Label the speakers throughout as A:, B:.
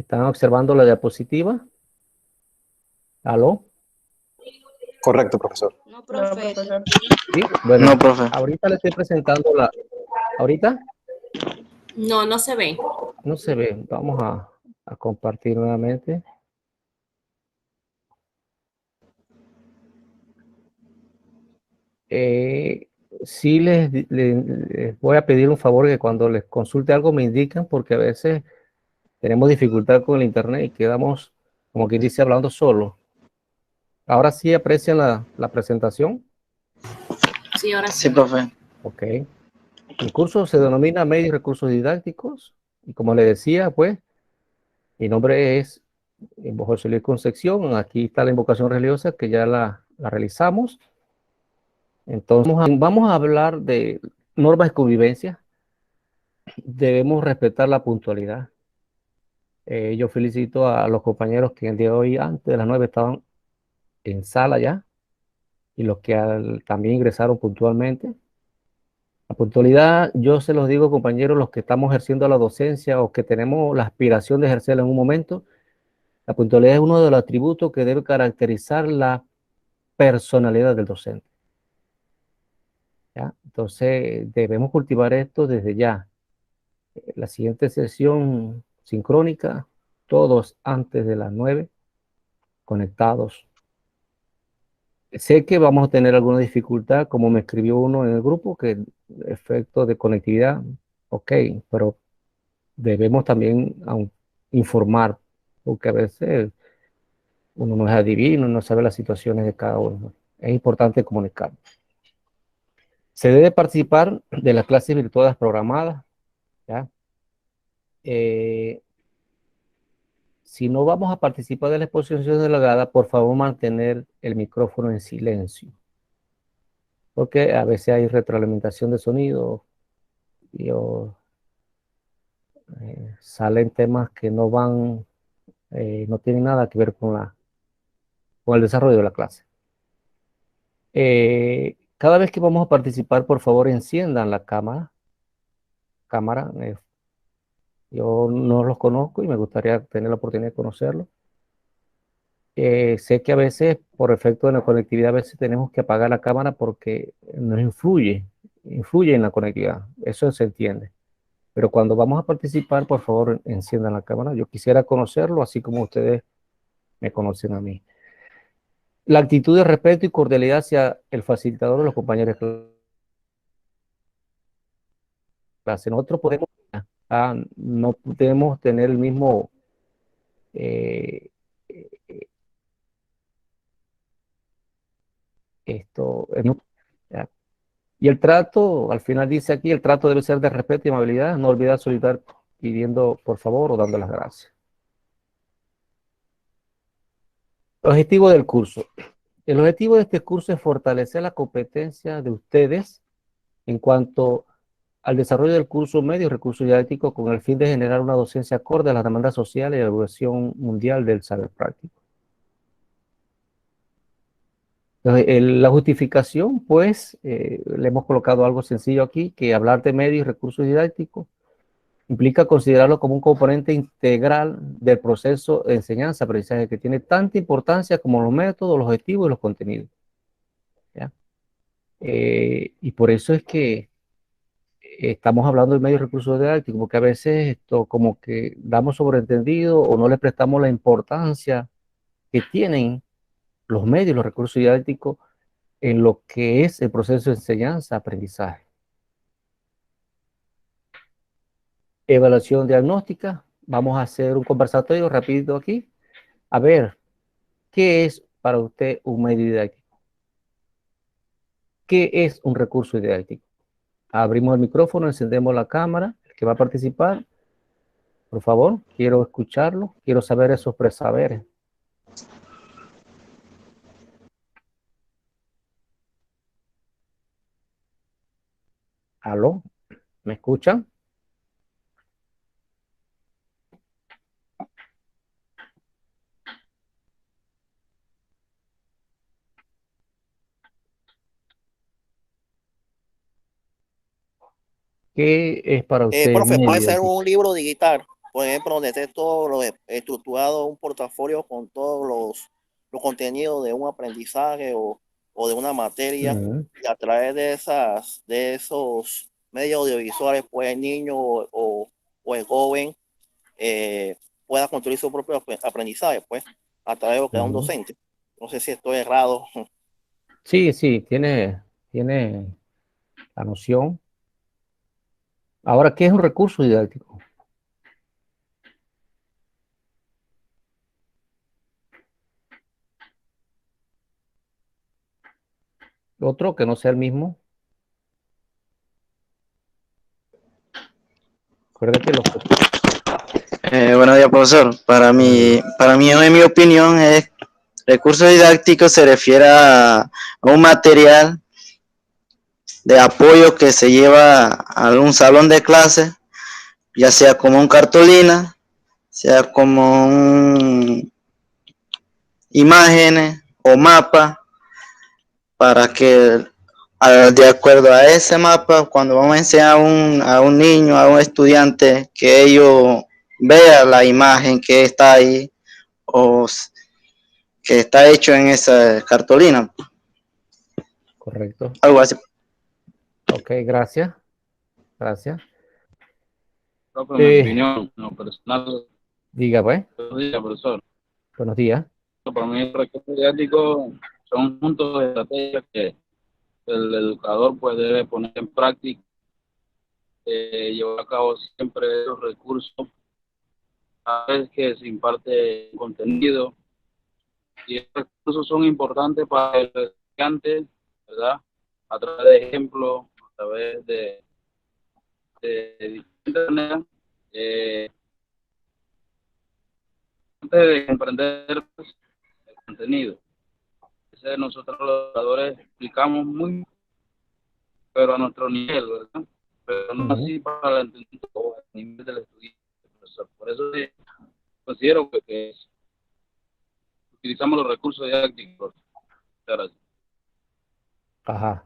A: ¿Están observando la diapositiva? ¿Aló?
B: Correcto, profesor.
C: No,
D: No,
C: profe.
D: profesor.
A: Sí, bueno,
E: No, profe.
A: ahorita le estoy presentando la... ¿Ahorita?
C: No, no se ve.
A: No se ve. Vamos a compartir nuevamente. Sí les voy a pedir un favor que cuando les consulte algo me indican, porque a veces tenemos dificultad con el internet y quedamos, como quien dice, hablando solo. Ahora sí aprecian la presentación.
C: Sí, ahora sí.
E: Sí, profe.
A: Ok. El curso se denomina Medios y Recursos Didácticos y como le decía, pues, mi nombre es José Luis Concepción. Aquí está la invocación religiosa que ya la realizamos. Entonces, vamos a hablar de normas de convivencia. Debemos respetar la puntualidad. Yo felicito a los compañeros que el día de hoy, antes de las 9, estaban en sala ya y los que también ingresaron puntualmente. La puntualidad, yo se los digo, compañeros, los que estamos ejerciendo la docencia o que tenemos la aspiración de ejercerla en un momento, la puntualidad es uno de los atributos que debe caracterizar la personalidad del docente. ¿Ya? Entonces, debemos cultivar esto desde ya. La siguiente sesión sincrónica, todos antes de las 9, conectados. Sé que vamos a tener alguna dificultad, como me escribió uno en el grupo, que efecto de conectividad, ok, pero debemos también informar, porque a veces uno no es adivino, no sabe las situaciones de cada uno. Es importante comunicar. Se debe participar de las clases virtuales programadas, ¿ya? Si no vamos a participar de la exposición delegada, por favor mantener el micrófono en silencio, porque a veces hay retroalimentación de sonido y salen temas que no van, no tienen nada que ver con el desarrollo de la clase. Cada vez que vamos a participar, por favor, enciendan la cámara. Yo no los conozco y me gustaría tener la oportunidad de conocerlos. Sé que a veces, por efecto de la conectividad, a veces tenemos que apagar la cámara porque nos influye en la conectividad. Eso se entiende. Pero cuando vamos a participar, por favor, enciendan la cámara. Yo quisiera conocerlo, así como ustedes me conocen a mí. La actitud de respeto y cordialidad hacia el facilitador o los compañeros de clase. Nosotros no podemos tener el mismo eh, esto. ¿Ya? Y el trato, al final dice aquí, el trato debe ser de respeto y amabilidad. No olvidar solicitar pidiendo por favor o dando las gracias. Objetivo del curso. El objetivo de este curso es fortalecer la competencia de ustedes en cuanto al desarrollo del curso medio y recursos didácticos con el fin de generar una docencia acorde a las demandas sociales y la evolución mundial del saber práctico. La justificación, pues, le hemos colocado algo sencillo aquí, que hablar de medios y recursos didácticos implica considerarlo como un componente integral del proceso de enseñanza-aprendizaje que tiene tanta importancia como los métodos, los objetivos y los contenidos. ¿Ya? Y por eso es que estamos hablando de medios y recursos didácticos, porque a veces esto como que damos sobreentendido o no le prestamos la importancia que tienen los medios, los recursos didácticos en lo que es el proceso de enseñanza-aprendizaje. Evaluación diagnóstica. Vamos a hacer un conversatorio rapidito aquí. A ver, ¿qué es para usted un medio didáctico? ¿Qué es un recurso didáctico? Abrimos el micrófono, encendemos la cámara. El que va a participar, por favor, quiero escucharlo. Quiero saber esos presaberes. ¿Aló? ¿Me escuchan? ¿Qué es para usted
F: Profe, puede
A: medio
F: ser
A: didáctico?
F: un libro digital,
D: por ejemplo, donde esté todo lo estructurado, un portafolio con todos los contenidos de un aprendizaje o de una materia, y a través de esos medios audiovisuales, pues el niño o el joven pueda construir su propio aprendizaje, pues, a través de lo que da un docente. No sé si estoy errado.
A: Sí, sí, tiene la noción. Ahora, ¿qué es un recurso didáctico? Otro que no sea el mismo. Recuerda que
E: Buenos días, profesor. Para mí, en mi opinión, recurso didáctico se refiere a un material de apoyo que se lleva a un salón de clase, ya sea como un cartulina, sea como imágenes o mapa, para que de acuerdo a ese mapa, cuando vamos a enseñar a un niño, a un estudiante, que ellos vean la imagen que está ahí o que está hecho en esa cartulina.
A: Correcto.
E: Algo así.
A: Ok, gracias. Gracias.
F: No, pero mi opinión, no personal.
A: Diga, pues.
F: Buenos días, profesor.
A: Buenos días.
F: Para mí, el recurso didáctico son puntos de estrategia que el educador pues debe poner en práctica, llevar a cabo siempre los recursos, a veces que se imparte contenido, y estos recursos son importantes para el estudiante, ¿verdad? A través de ejemplos, a través de diferentes maneras, antes de comprender el contenido. Nosotros los educadores explicamos muy, pero a nuestro nivel, ¿verdad? Pero no así para el entendimiento o el nivel del estudiante, profesor. Por eso considero que utilizamos los recursos didácticos. Muchas gracias.
A: Ajá.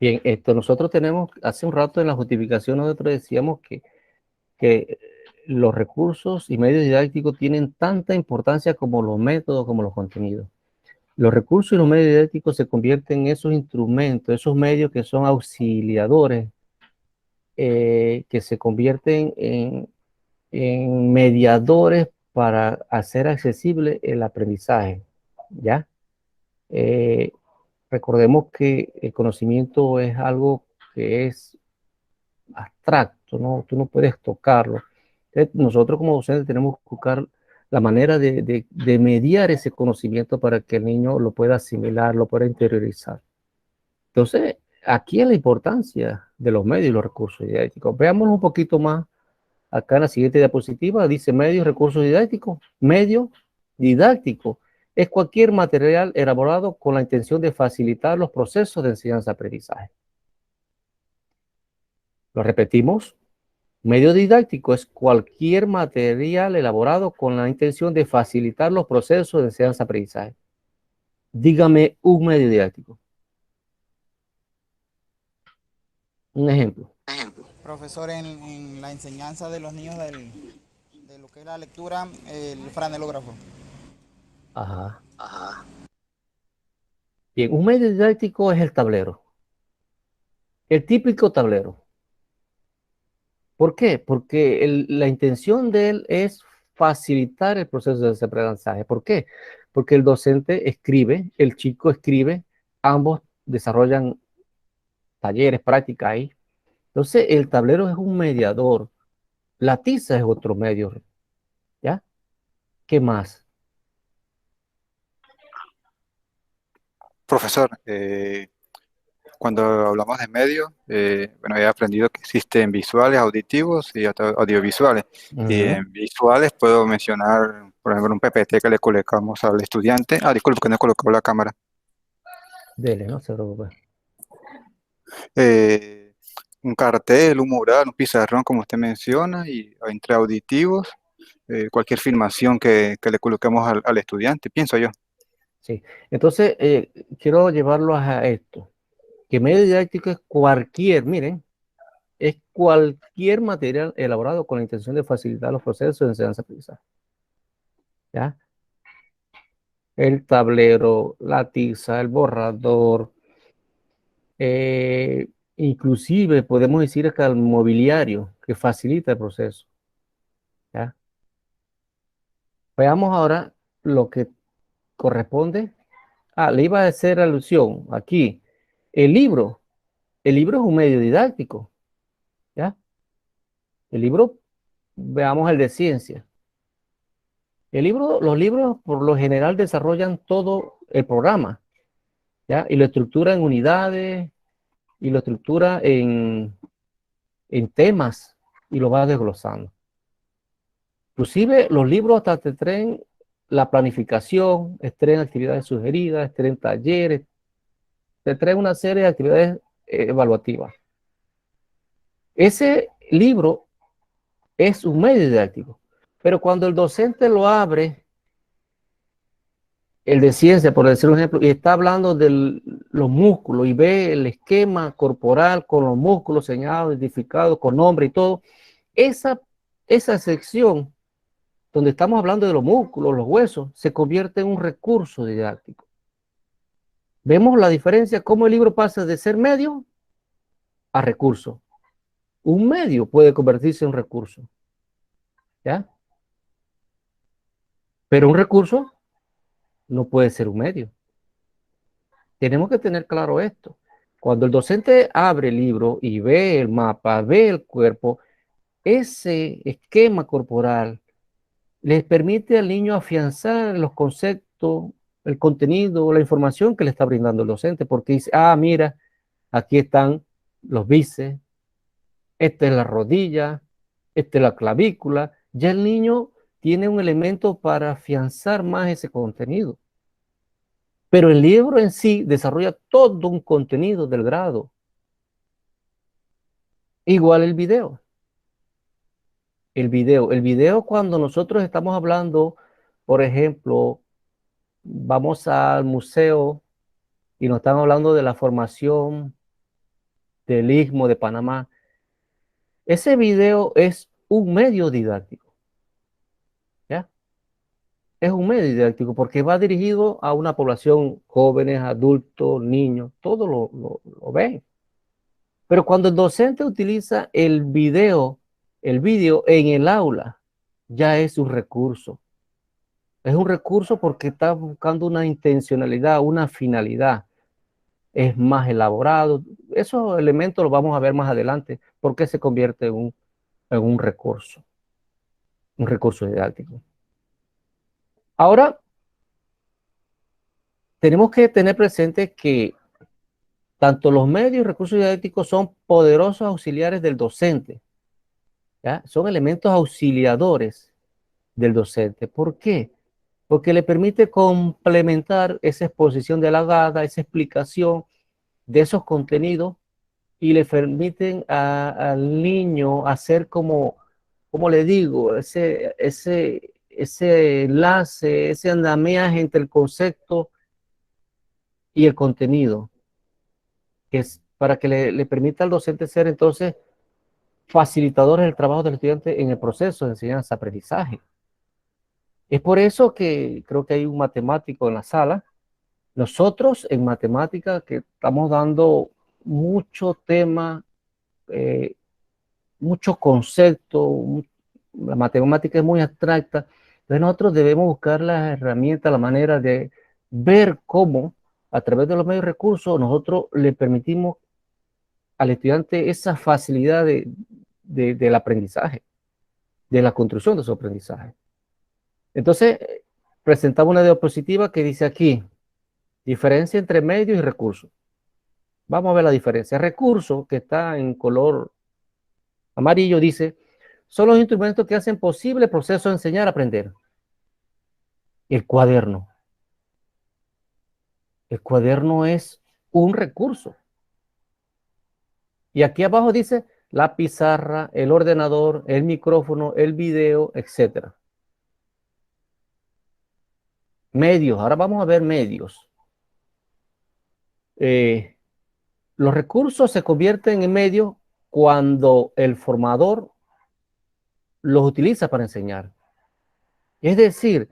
A: Bien, nosotros tenemos, hace un rato en la justificación nosotros decíamos que los recursos y medios didácticos tienen tanta importancia como los métodos, como los contenidos. Los recursos y los medios didácticos se convierten en esos instrumentos, esos medios que son auxiliadores, que se convierten en mediadores para hacer accesible el aprendizaje, ¿ya? Recordemos que el conocimiento es algo que es abstracto, ¿no? Tú no puedes tocarlo. Entonces, nosotros como docentes tenemos que buscar la manera de mediar ese conocimiento para que el niño lo pueda asimilar, lo pueda interiorizar. Entonces, aquí es la importancia de los medios y los recursos didácticos. Veámoslo un poquito más acá en la siguiente diapositiva. Dice medios y recursos didácticos. Medio didáctico es cualquier material elaborado con la intención de facilitar los procesos de enseñanza-aprendizaje. Lo repetimos. Medio didáctico es cualquier material elaborado con la intención de facilitar los procesos de enseñanza-aprendizaje. Dígame un medio didáctico. Un ejemplo.
G: Profesor, en la enseñanza de los niños de lo que es la lectura, el franelógrafo.
A: Ajá. Bien, un medio didáctico es el tablero. El típico tablero. ¿Por qué? Porque la intención de él es facilitar el proceso de aprendizaje. ¿Por qué? Porque el docente escribe, el chico escribe, ambos desarrollan talleres, prácticas ahí. Entonces, el tablero es un mediador. La tiza es otro medio. ¿Ya? ¿Qué más?
B: Profesor, cuando hablamos de medios, bueno, he aprendido que existen visuales, auditivos y audiovisuales. Y en visuales puedo mencionar, por ejemplo, un PPT que le colocamos al estudiante. Disculpe que no he colocado la cámara.
A: Dele, no se preocupe.
B: Un cartel, un mural, un pizarrón, como usted menciona, y entre auditivos, cualquier filmación que le coloquemos al estudiante, pienso yo.
A: Sí, entonces quiero llevarlo a esto, que medio didáctico es cualquier, miren, es cualquier material elaborado con la intención de facilitar los procesos de enseñanza-aprendizaje. ¿Ya? El tablero, la tiza, el borrador, inclusive podemos decir hasta el mobiliario que facilita el proceso. ¿Ya? Veamos ahora lo que corresponde. Le iba a hacer alusión aquí. El libro es un medio didáctico. ¿Ya? El libro, veamos el de ciencia. Los libros por lo general desarrollan todo el programa, ¿ya? Y lo estructura en unidades, y lo estructura en temas, y lo va desglosando. Inclusive los libros hasta te traen la planificación, te traen actividades sugeridas, te traen talleres, te traen una serie de actividades evaluativas. Ese libro es un medio didáctico, pero cuando el docente lo abre, el de ciencia, por decir un ejemplo, y está hablando de los músculos y ve el esquema corporal con los músculos señalados, identificados, con nombre y todo, esa sección donde estamos hablando de los músculos, los huesos, se convierte en un recurso didáctico. Vemos la diferencia, cómo el libro pasa de ser medio a recurso. Un medio puede convertirse en un recurso, ¿ya? Pero un recurso no puede ser un medio. Tenemos que tener claro esto. Cuando el docente abre el libro y ve el mapa, ve el cuerpo, ese esquema corporal les permite al niño afianzar los conceptos, el contenido, la información que le está brindando el docente, porque dice, mira, aquí están los bíceps, esta es la rodilla, esta es la clavícula. Ya el niño tiene un elemento para afianzar más ese contenido. Pero el libro en sí desarrolla todo un contenido del grado. Igual el video. El video cuando nosotros estamos hablando, por ejemplo, vamos al museo y nos están hablando de la formación del Istmo de Panamá. Ese video es un medio didáctico. ¿Ya? Es un medio didáctico porque va dirigido a una población, jóvenes, adultos, niños, todos lo ven. Pero cuando el docente utiliza el video en el aula, ya es un recurso. Es un recurso porque está buscando una intencionalidad, una finalidad. Es más elaborado. Esos elementos los vamos a ver más adelante, porque se convierte en un recurso didáctico. Ahora, tenemos que tener presente que tanto los medios y recursos didácticos son poderosos auxiliares del docente. ¿Ya? Son elementos auxiliadores del docente. ¿Por qué? Porque le permite complementar esa exposición delagada, esa explicación de esos contenidos y le permiten al niño hacer como le digo, ese enlace, ese andamiaje entre el concepto y el contenido, que es para que le permita al docente ser entonces facilitador del trabajo del estudiante en el proceso de enseñanza-aprendizaje. Es por eso que creo que hay un matemático en la sala. Nosotros en matemática que estamos dando mucho tema, mucho concepto, la matemática es muy abstracta, entonces nosotros debemos buscar las herramientas, la manera de ver cómo a través de los medios recursos nosotros le permitimos al estudiante esa facilidad del aprendizaje, de la construcción de su aprendizaje. Entonces, presentamos una diapositiva que dice aquí, diferencia entre medios y recursos. Vamos a ver la diferencia. Recurso, que está en color amarillo, dice, son los instrumentos que hacen posible el proceso de enseñar a aprender. El cuaderno. El cuaderno es un recurso. Y aquí abajo dice la pizarra, el ordenador, el micrófono, el video, etc. Medios. Ahora vamos a ver medios. Los recursos se convierten en medios cuando el formador los utiliza para enseñar. Es decir,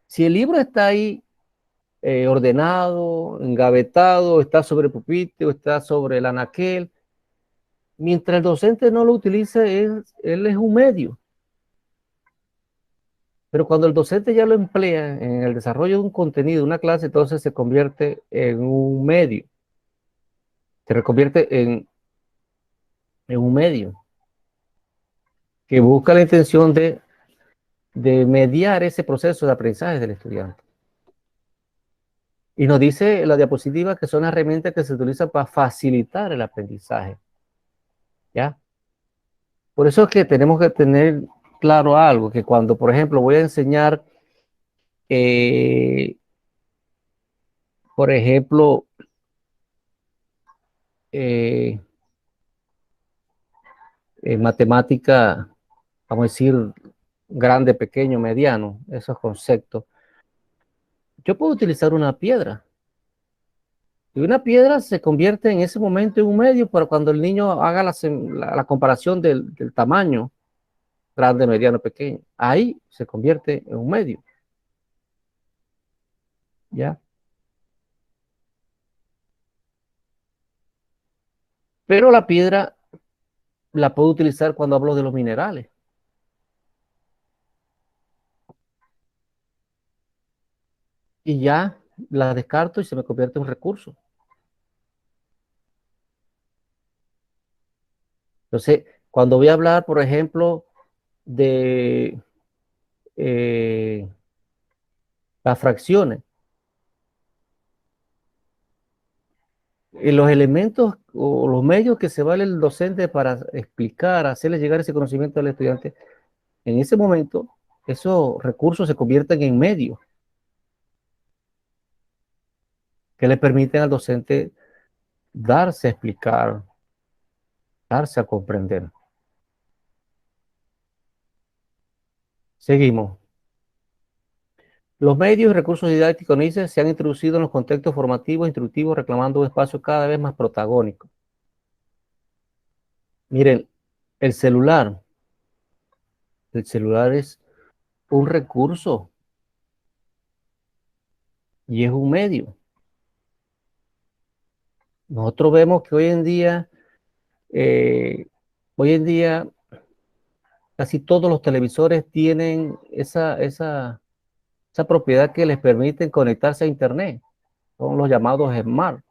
A: si el libro está ahí ordenado, engavetado, está sobre el pupitre, está sobre el anaquel, mientras el docente no lo utilice, él es un medio. Pero cuando el docente ya lo emplea en el desarrollo de un contenido, una clase, entonces se convierte en un medio. Se reconvierte en un medio que busca la intención de mediar ese proceso de aprendizaje del estudiante. Y nos dice la diapositiva que son herramientas que se utilizan para facilitar el aprendizaje. ¿Ya? Por eso es que tenemos que tener claro algo, que cuando, por ejemplo, voy a enseñar, por ejemplo, matemática, vamos a decir, grande, pequeño, mediano, esos conceptos, yo puedo utilizar una piedra. Y una piedra se convierte en ese momento en un medio para cuando el niño haga la comparación del tamaño, grande, mediano, pequeño. Ahí se convierte en un medio. ¿Ya? Pero la piedra la puedo utilizar cuando hablo de los minerales. Y ya la descarto y se me convierte en un recurso. Entonces, cuando voy a hablar, por ejemplo, de las fracciones, los elementos o los medios que se vale el docente para explicar, hacerle llegar ese conocimiento al estudiante, en ese momento, esos recursos se convierten en medios que le permiten al docente darse a explicar, darse a comprender. Seguimos. Los medios y recursos didácticos, dice, se han introducido en los contextos formativos e instructivos, reclamando un espacio cada vez más protagónico. Miren, el celular es un recurso y es un medio. Nosotros vemos que hoy en día casi todos los televisores tienen esa propiedad que les permite conectarse a Internet. Son los llamados Smart.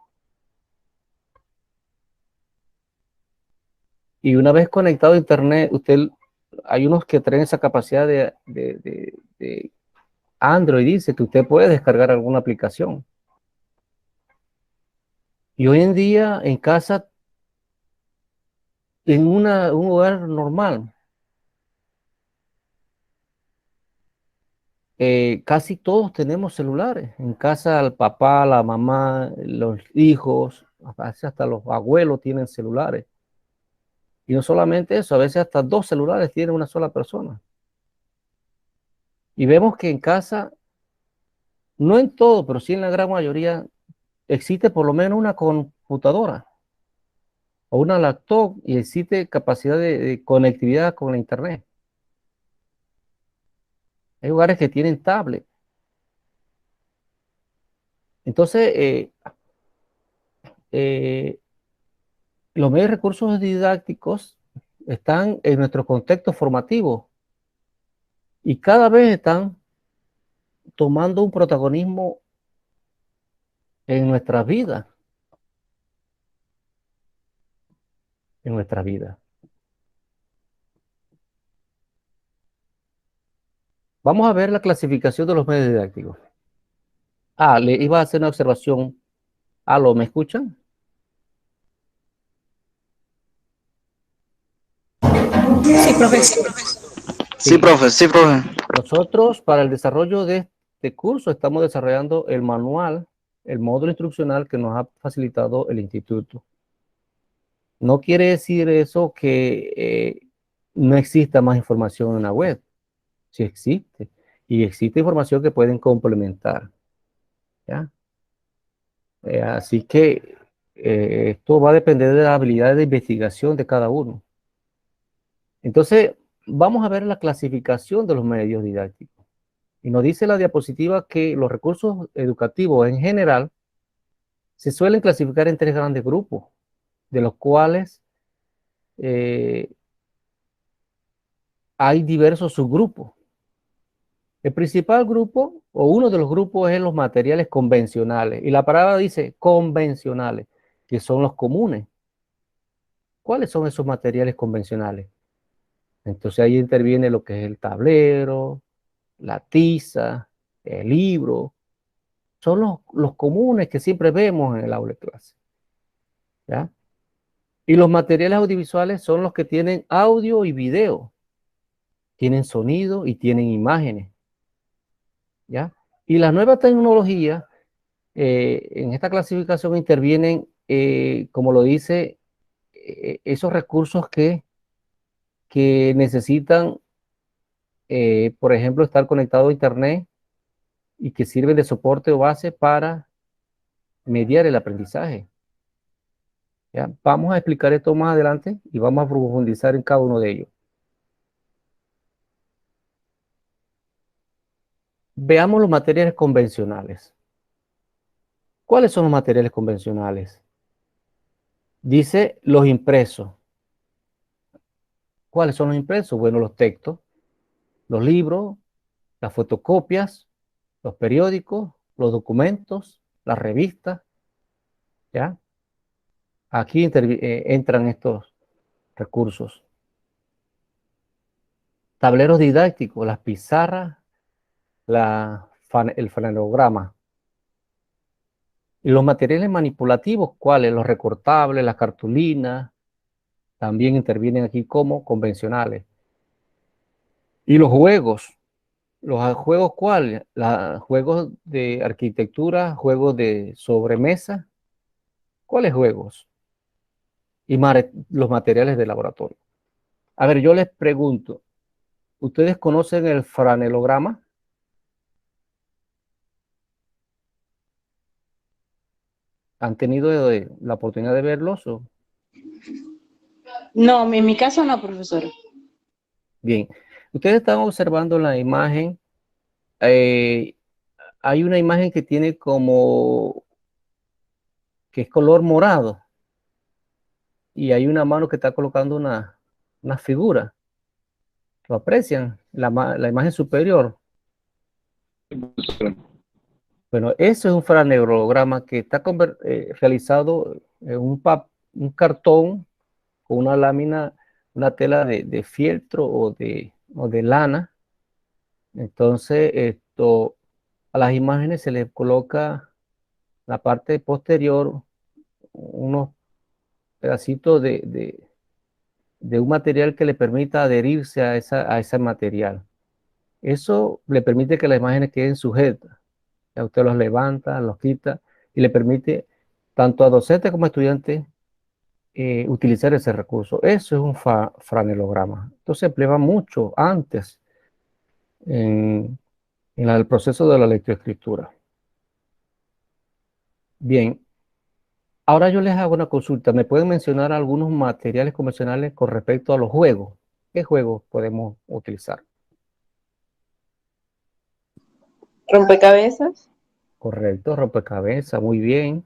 A: Y una vez conectado a Internet, hay unos que traen esa capacidad de Android, dice que usted puede descargar alguna aplicación. Y hoy en día, en casa, en un hogar normal, casi todos tenemos celulares. En casa, el papá, la mamá, los hijos, hasta los abuelos tienen celulares. Y no solamente eso, a veces hasta 2 celulares tiene una sola persona. Y vemos que en casa, no en todo, pero sí en la gran mayoría, existe por lo menos una computadora o una laptop y existe capacidad de conectividad con la Internet. Hay hogares que tienen tablet. Entonces, los medios de recursos didácticos están en nuestro contexto formativo y cada vez están tomando un protagonismo en nuestras vidas. En nuestra vida. Vamos a ver la clasificación de los medios didácticos. Le iba a hacer una observación. ¿Me escuchan?
C: Sí, profesor.
E: Sí, profe, sí, profe.
A: Nosotros, para el desarrollo de este curso, estamos desarrollando el manual, el módulo instruccional que nos ha facilitado el instituto. No quiere decir eso que no exista más información en la web. Sí existe. Y existe información que pueden complementar. ¿Ya? Así que esto va a depender de la habilidad de investigación de cada uno. Entonces, vamos a ver la clasificación de los medios didácticos. Y nos dice la diapositiva que los recursos educativos en general se suelen clasificar en 3 grandes grupos, de los cuales hay diversos subgrupos. El principal grupo, o uno de los grupos, es los materiales convencionales. Y la palabra dice convencionales, que son los comunes. ¿Cuáles son esos materiales convencionales? Entonces ahí interviene lo que es el tablero, la tiza, el libro. Son los comunes que siempre vemos en el aula de clase. ¿Ya? Y los materiales audiovisuales son los que tienen audio y video. Tienen sonido y tienen imágenes. ¿Ya? Y las nuevas tecnologías en esta clasificación intervienen, como lo dice, esos recursos que necesitan, por ejemplo, estar conectado a Internet y que sirven de soporte o base para mediar el aprendizaje. ¿Ya? Vamos a explicar esto más adelante y vamos a profundizar en cada uno de ellos. Veamos los materiales convencionales. ¿Cuáles son los materiales convencionales? Dice los impresos. ¿Cuáles son los impresos? Bueno, los textos, los libros, las fotocopias, los periódicos, los documentos, las revistas, ¿ya? Aquí entran estos recursos. Tableros didácticos, las pizarras, el flanelograma. Y los materiales manipulativos, ¿cuáles? Los recortables, las cartulinas, también intervienen aquí como convencionales. Y los juegos ¿cuáles? Juegos de arquitectura, juegos de sobremesa. ¿Cuáles juegos? Y los materiales de laboratorio. A ver, yo les pregunto, ¿ustedes conocen el franelograma? ¿Han tenido la oportunidad de verlos?
C: No, en mi caso no, profesor.
A: Bien, ustedes están observando la imagen. Hay una imagen que tiene que es color morado. Y hay una mano que está colocando una figura. ¿Lo aprecian? La imagen superior. Bueno, eso es un franelograma que está realizado en un cartón con una lámina, una tela de fieltro o de lana. Entonces, a las imágenes se les coloca la parte posterior unos pedacitos de un material que le permita adherirse a ese material. Eso le permite que las imágenes queden sujetas. Ya usted los levanta, los quita y le permite tanto a docentes como a estudiantes utilizar ese recurso. Eso es un franelograma. Entonces se emplea mucho antes en el proceso de la lectoescritura. Bien, ahora yo les hago una consulta. ¿Me pueden mencionar algunos materiales convencionales con respecto a los juegos? ¿Qué juegos podemos utilizar?
C: Rompecabezas.
A: Correcto, rompecabezas, muy bien.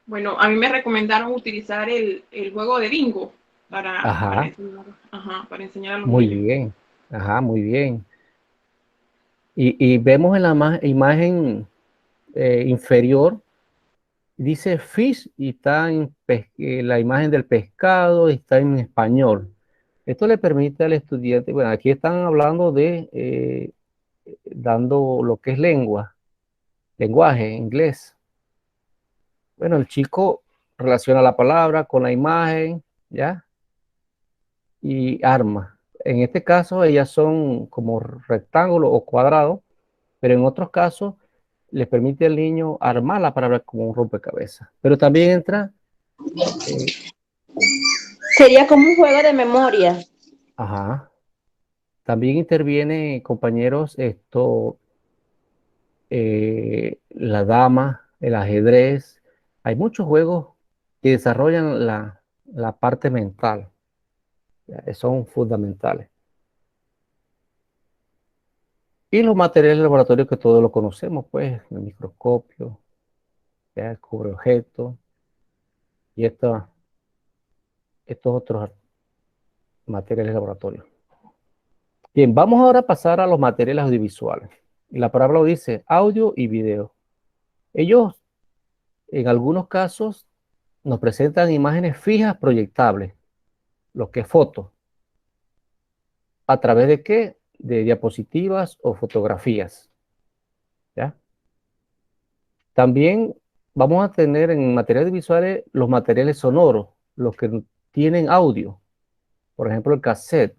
H: Bueno, a mí me recomendaron utilizar el juego de bingo para enseñar a los
A: Muy
H: niños.
A: bien, muy bien. Y vemos en la imagen inferior, dice fish y está en la imagen del pescado, está en español. Esto le permite al estudiante, bueno, aquí están hablando de, dando lo que es lenguaje, inglés. Bueno, el chico relaciona la palabra con la imagen, ¿ya? Y arma. En este caso, ellas son como rectángulos o cuadrados, pero en otros casos les permite al niño armar la palabra como un rompecabezas. Pero también entra...
C: Sería como un juego de memoria.
A: También interviene, compañeros, la dama, el ajedrez. Hay muchos juegos que desarrollan la parte mental. Son fundamentales. Y los materiales de laboratorio que todos lo conocemos, pues, el microscopio, el cubre objetos y estos otros materiales de laboratorio. Bien, vamos ahora a pasar a los materiales audiovisuales. Y la palabra lo dice, audio y video. Ellos, en algunos casos, nos presentan imágenes fijas proyectables, lo que es foto. ¿A través de qué? De diapositivas o fotografías. ¿Ya? También vamos a tener en materiales visuales los materiales sonoros, los que tienen audio. Por ejemplo, el cassette.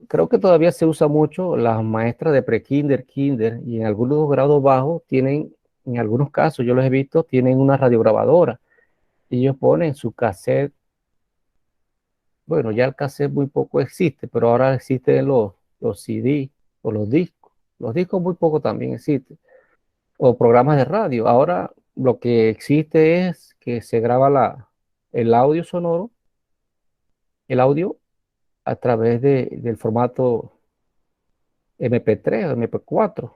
A: Creo que todavía se usa mucho, las maestras de pre-kinder, kinder y en algunos grados bajos tienen, en algunos casos yo los he visto, tienen una radiograbadora. Y ellos ponen su cassette. Bueno, ya el cassette muy poco existe, pero ahora existen los CD o los discos. Los discos muy poco también existen. O programas de radio. Ahora lo que existe es que se graba el audio sonoro, el audio a través del formato MP3 o MP4.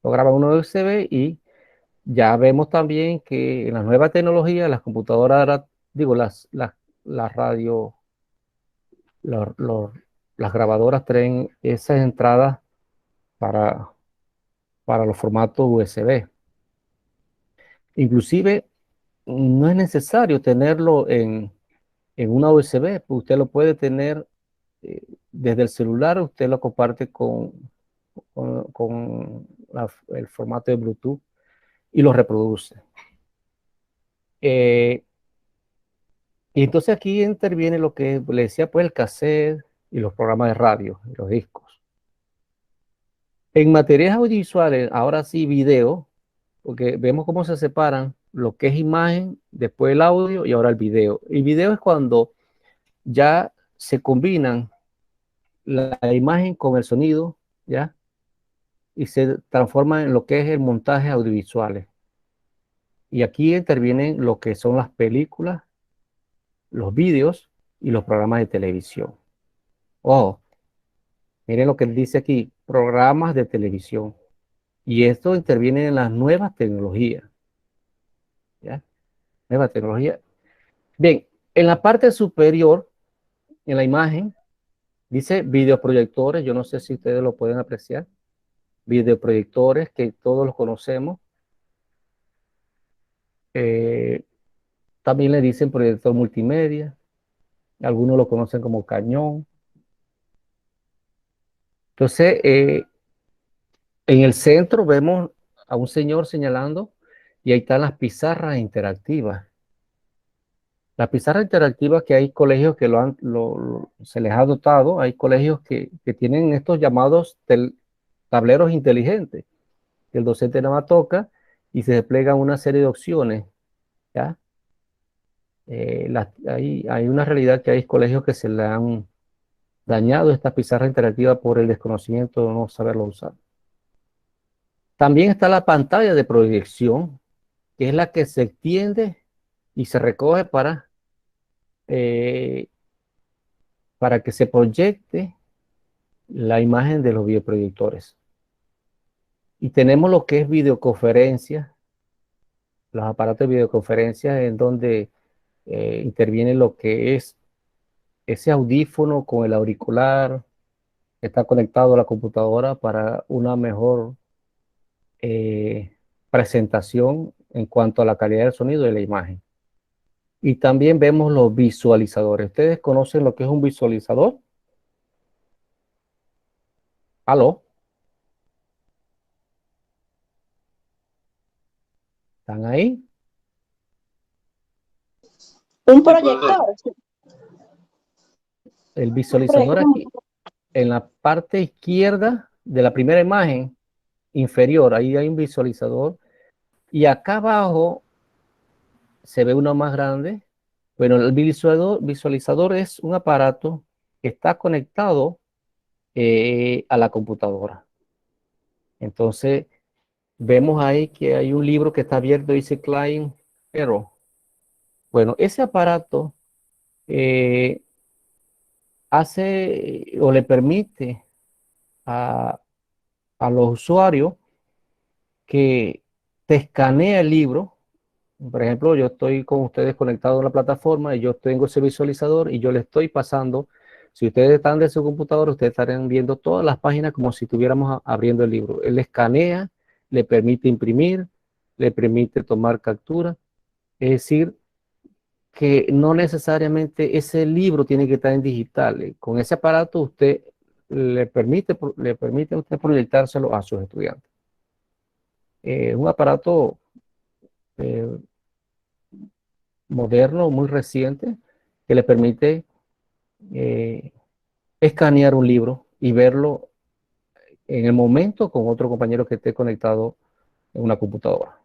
A: Lo graba uno de USB y ya vemos también que en las nuevas tecnologías, las computadoras, digo, las radio, las grabadoras traen esas entradas para los formatos USB. Inclusive no es necesario tenerlo en una USB, pues usted lo puede tener desde el celular, usted lo comparte con el formato de Bluetooth y lo reproduce. Y entonces aquí interviene lo que le decía, pues el cassette y los programas de radio, y los discos. En materias audiovisuales, ahora sí video, porque vemos cómo se separan lo que es imagen, después el audio y ahora el video. El video es cuando ya se combinan la imagen con el sonido, ¿ya? Y se transforma en lo que es el montaje audiovisual. Y aquí intervienen lo que son las películas, los vídeos y los programas de televisión. Oh, miren lo que dice aquí, programas de televisión. Y esto interviene en las nuevas tecnologías. ¿Ya? Nueva tecnología. Bien, en la parte superior, en la imagen, dice videoproyectores. Yo no sé si ustedes lo pueden apreciar. Videoproyectores que todos los conocemos. También le dicen proyector multimedia. Algunos lo conocen como cañón. Entonces, en el centro vemos a un señor señalando y ahí están las pizarras interactivas. Las pizarras interactivas que hay colegios que se les ha dotado, hay colegios que tienen estos llamados tableros inteligentes, que el docente nada más toca y se despliega una serie de opciones. ¿Ya? Hay una realidad que hay colegios que se le han dañado esta pizarra interactiva por el desconocimiento de no saberlo usar. También está la pantalla de proyección, que es la que se extiende y se recoge para que se proyecte la imagen de los videoproyectores. Y tenemos lo que es videoconferencia, los aparatos de videoconferencia en donde interviene lo que es ese audífono con el auricular que está conectado a la computadora para una mejor presentación en cuanto a la calidad del sonido y la imagen. Y también vemos los visualizadores. ¿Ustedes conocen lo que es un visualizador? ¿Aló? ¿Están ahí?
C: Un proyector.
A: El visualizador aquí, en la parte izquierda de la primera imagen inferior, ahí hay un visualizador. Y acá abajo se ve uno más grande. Bueno, el visualizador es un aparato que está conectado a la computadora. Entonces, vemos ahí que hay un libro que está abierto, dice Client Error. Bueno, ese aparato hace o le permite a los usuarios que te escanea el libro. Por ejemplo, yo estoy con ustedes conectado a la plataforma y yo tengo ese visualizador y yo le estoy pasando. Si ustedes están de su computadora, ustedes estarán viendo todas las páginas como si estuviéramos abriendo el libro. Él escanea, le permite imprimir, le permite tomar captura. Es decir, que no necesariamente ese libro tiene que estar en digital. Con ese aparato usted le permite a usted proyectárselo a sus estudiantes. Un aparato moderno, muy reciente, que le permite escanear un libro y verlo en el momento con otro compañero que esté conectado en una computadora.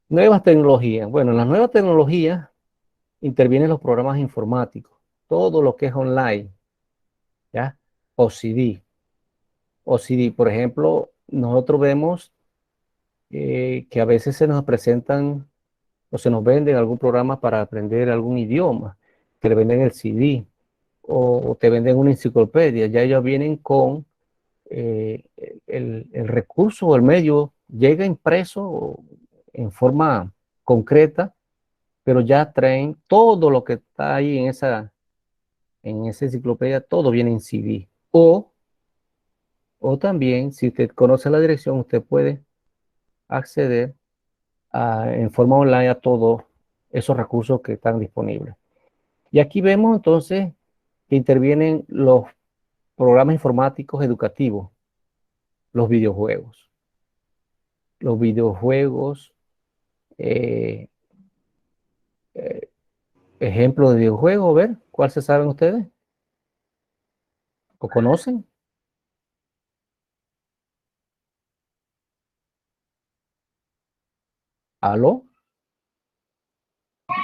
A: Nuevas tecnologías. Bueno, en las nuevas tecnologías intervienen los programas informáticos, todo lo que es online, ¿ya? OCD. OCD, por ejemplo, nosotros vemos que a veces se nos presentan o se nos venden algún programa para aprender algún idioma, que le venden el CD o te venden una enciclopedia. Ya ellos vienen con el recurso o el medio, llega impreso en forma concreta, pero ya traen todo lo que está ahí en esa enciclopedia, todo viene en CD. O también, si usted conoce la dirección, usted puede acceder en forma online a todos esos recursos que están disponibles. Y aquí vemos entonces que intervienen los programas informáticos educativos, los videojuegos. Los videojuegos, eh, ejemplo de videojuego, a ver, ¿cuál se saben ustedes? ¿O conocen? ¿Aló?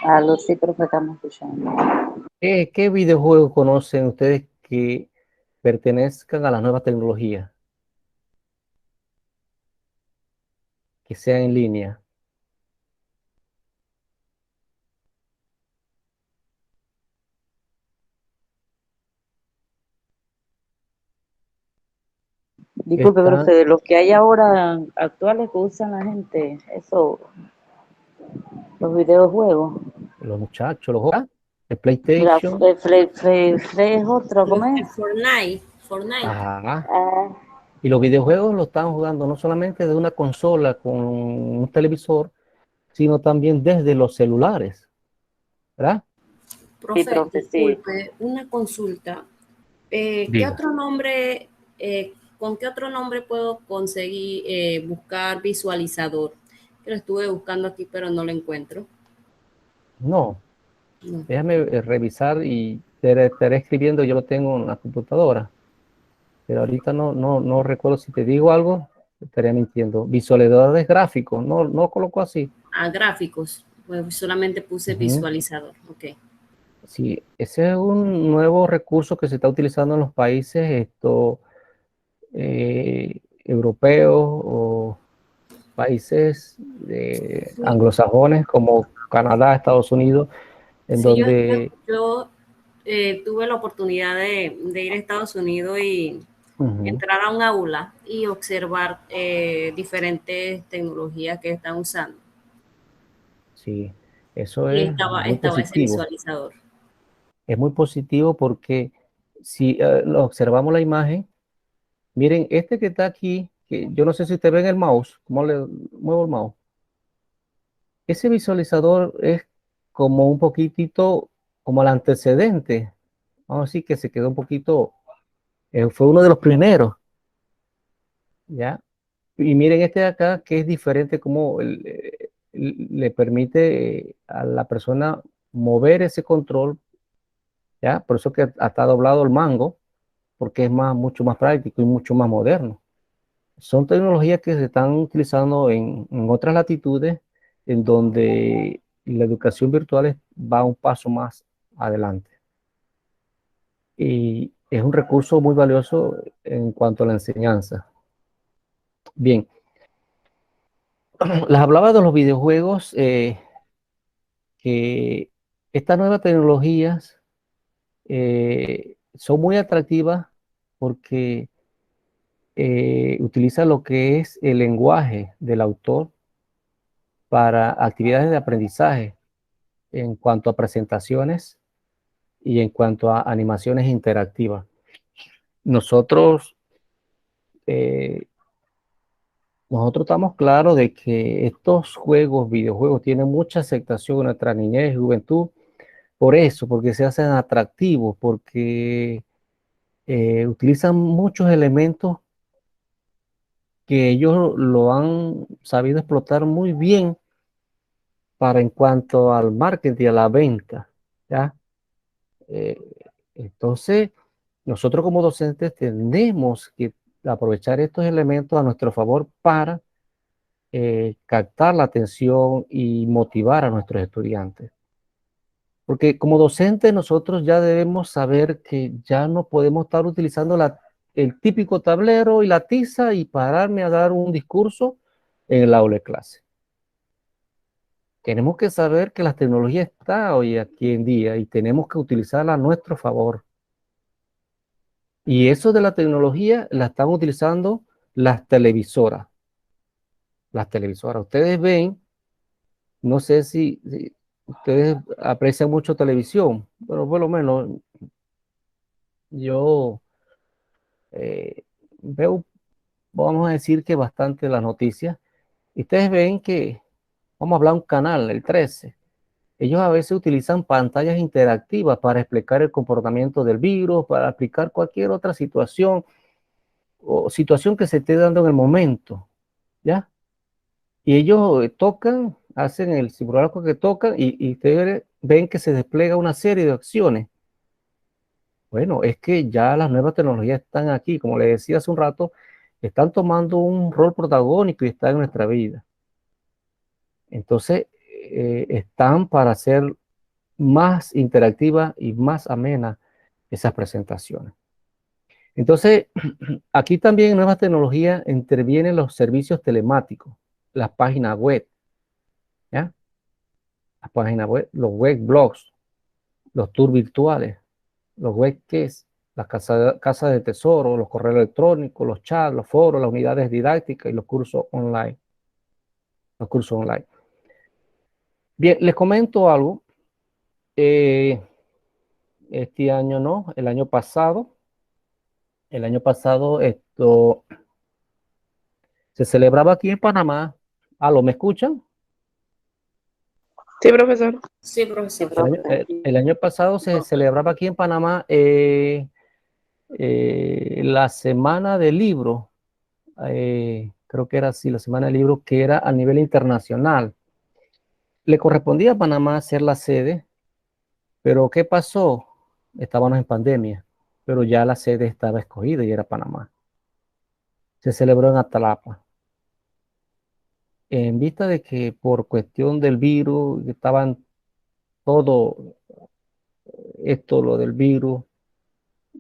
I: Aló, sí, profe, estamos escuchando.
A: ¿Qué videojuegos conocen ustedes que pertenezcan a las nuevas tecnologías? Que sean en línea.
I: Disculpe, profe, de los que hay ahora actuales que usan la gente, eso, los videojuegos.
A: Los muchachos, los juegan. El PlayStation.
I: Es otro, ¿cómo es?
J: Fortnite.
A: Ajá. Y los videojuegos lo están jugando no solamente de una consola con un televisor, sino también desde los celulares, ¿verdad?
J: Profe,
I: Sí, profe,
J: disculpe, una consulta. ¿Qué
A: Diga.
J: otro nombre, con qué otro nombre puedo conseguir buscar visualizador? Que lo estuve buscando aquí, pero no lo encuentro.
A: No,
J: No.
A: déjame revisar y te estaré escribiendo, yo lo tengo en la computadora, pero ahorita no recuerdo si te digo algo, estaría mintiendo. Visualizadores gráficos, no coloco así.
J: Gráficos, pues solamente puse visualizador, ok.
A: Sí, ese es un nuevo recurso que se está utilizando en los países europeos o países anglosajones como Canadá, Estados Unidos, en
J: Sí,
A: donde...
J: yo tuve la oportunidad de ir a Estados Unidos y entrar a un aula y observar diferentes tecnologías que están usando.
A: Sí, eso
J: Y
A: es
J: estaba
A: muy
J: ese
A: positivo.
J: visualizador.
A: Es muy positivo porque si observamos la imagen, miren, este que está aquí, que yo no sé si ustedes ven el mouse, cómo le muevo el mouse. Ese visualizador es como un poquitito, como el antecedente. Vamos a decir que se quedó un poquito, fue uno de los primeros, ¿ya? Y miren este de acá, que es diferente, como le permite a la persona mover ese control, ¿ya? Por eso que está doblado el mango, porque es mucho más práctico y mucho más moderno. Son tecnologías que se están utilizando en otras latitudes, en donde la educación virtual va un paso más adelante. Y es un recurso muy valioso en cuanto a la enseñanza. Bien, les hablaba de los videojuegos que Estas nuevas tecnologías son muy atractivas porque utilizan lo que es el lenguaje del autor para actividades de aprendizaje en cuanto a presentaciones y en cuanto a animaciones interactivas. Nosotros estamos claros de que estos videojuegos, tienen mucha aceptación en nuestra niñez y juventud, por eso, porque se hacen atractivos, porque utilizan muchos elementos que ellos lo han sabido explotar muy bien para en cuanto al marketing y a la venta, ¿ya? Entonces, nosotros como docentes tenemos que aprovechar estos elementos a nuestro favor para captar la atención y motivar a nuestros estudiantes. Porque como docentes nosotros ya debemos saber que ya no podemos estar utilizando el típico tablero y la tiza y pararme a dar un discurso en el aula de clase. Tenemos que saber que la tecnología está hoy aquí en día y tenemos que utilizarla a nuestro favor. Y eso de la tecnología la están utilizando las televisoras. Las televisoras. Ustedes ven, no sé si ustedes aprecian mucho televisión, pero por lo menos yo veo, vamos a decir que bastante las noticias. Y ustedes ven que, vamos a hablar un canal, el 13. Ellos a veces utilizan pantallas interactivas para explicar el comportamiento del virus, para explicar cualquier otra situación o situación que se esté dando en el momento, ¿ya? Y ellos tocan, hacen el simulacro que tocan y ustedes ven que se despliega una serie de acciones. Bueno, es que ya las nuevas tecnologías están aquí, como les decía hace un rato, están tomando un rol protagónico y están en nuestra vida. Entonces, están para hacer más interactiva y más amena esas presentaciones. Entonces, aquí también en nuevas tecnologías intervienen los servicios telemáticos, las páginas web, ¿ya? Las páginas web, los web blogs, los tours virtuales, los webquests, las casas de tesoro, los correos electrónicos, los chats, los foros, las unidades didácticas y los cursos online. Los cursos online. Bien, les comento algo. Este año no, el año pasado esto se celebraba aquí en Panamá. ¿Aló, me escuchan?
K: Sí, profesor.
J: Sí, profesor.
A: El año pasado se celebraba aquí en Panamá la semana del libro. Creo que era así, la semana del libro, que era a nivel internacional. Le correspondía a Panamá ser la sede, pero ¿qué pasó? Estábamos en pandemia, pero ya la sede estaba escogida y era Panamá. Se celebró en Atalapa. En vista de que por cuestión del virus, estaban todo esto, lo del virus,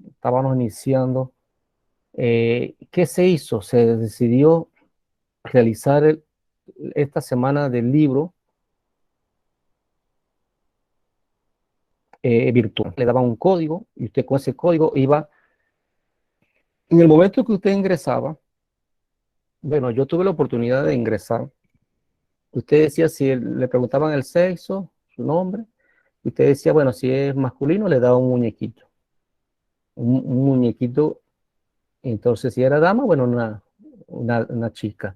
A: estábamos iniciando. ¿Qué se hizo? Se decidió realizar esta semana del libro virtual. Le daban un código y usted con ese código iba. En el momento que usted ingresaba, bueno, yo tuve la oportunidad de ingresar. Usted decía si le preguntaban el sexo, su nombre. Usted decía, bueno, si es masculino, le daba un muñequito. Un muñequito. Entonces, si era dama, bueno, una chica.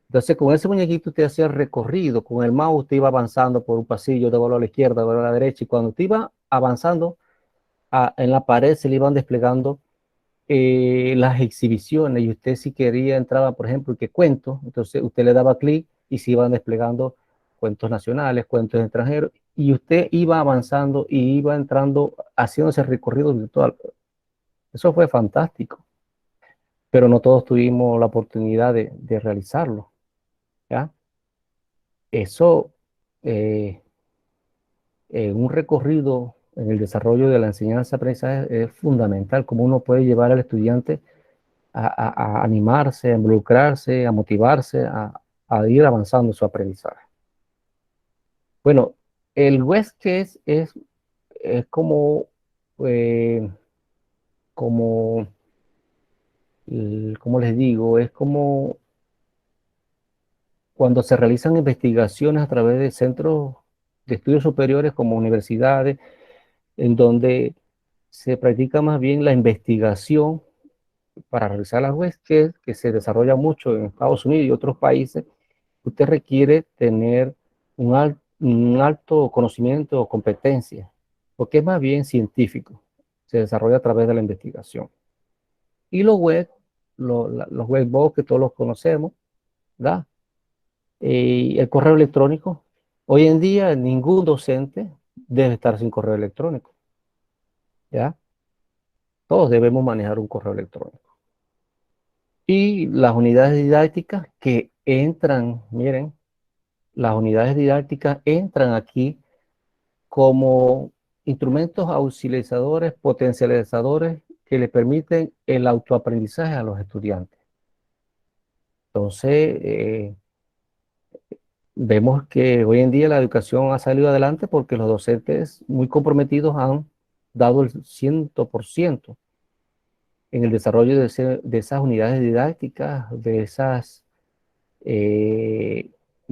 A: Entonces, con ese muñequito usted hacía el recorrido. Con el mouse usted iba avanzando por un pasillo, de a la izquierda, de a la derecha. Y cuando usted iba avanzando, en la pared se le iban desplegando las exhibiciones. Y usted si quería entraba, por ejemplo, ¿qué cuento? Entonces usted le daba clic y se iban desplegando cuentos nacionales, cuentos extranjeros. Y usted iba avanzando y iba entrando, haciendo ese recorrido virtual. Eso fue fantástico. Pero no todos tuvimos la oportunidad de realizarlo, ¿ya? Eso, un recorrido en el desarrollo de la enseñanza-aprendizaje es fundamental, cómo uno puede llevar al estudiante a animarse, a involucrarse, a motivarse, a ir avanzando en su aprendizaje. Bueno, el WebQuest es como, como les digo, es como cuando se realizan investigaciones a través de centros de estudios superiores como universidades, en donde se practica más bien la investigación para realizar las webs, que se desarrolla mucho en Estados Unidos y otros países. Usted requiere tener un alto conocimiento o competencia, porque es más bien científico, se desarrolla a través de la investigación. Y los los webbox que todos los conocemos, ¿verdad? El correo electrónico. Hoy en día ningún docente debe estar sin correo electrónico, ¿ya? Todos debemos manejar un correo electrónico. Y las unidades didácticas que entran, miren, las unidades didácticas entran aquí como instrumentos auxiliadores, potencializadores que le permiten el autoaprendizaje a los estudiantes. Entonces, vemos que hoy en día la educación ha salido adelante porque los docentes muy comprometidos han dado el 100% en el desarrollo de esas unidades didácticas, de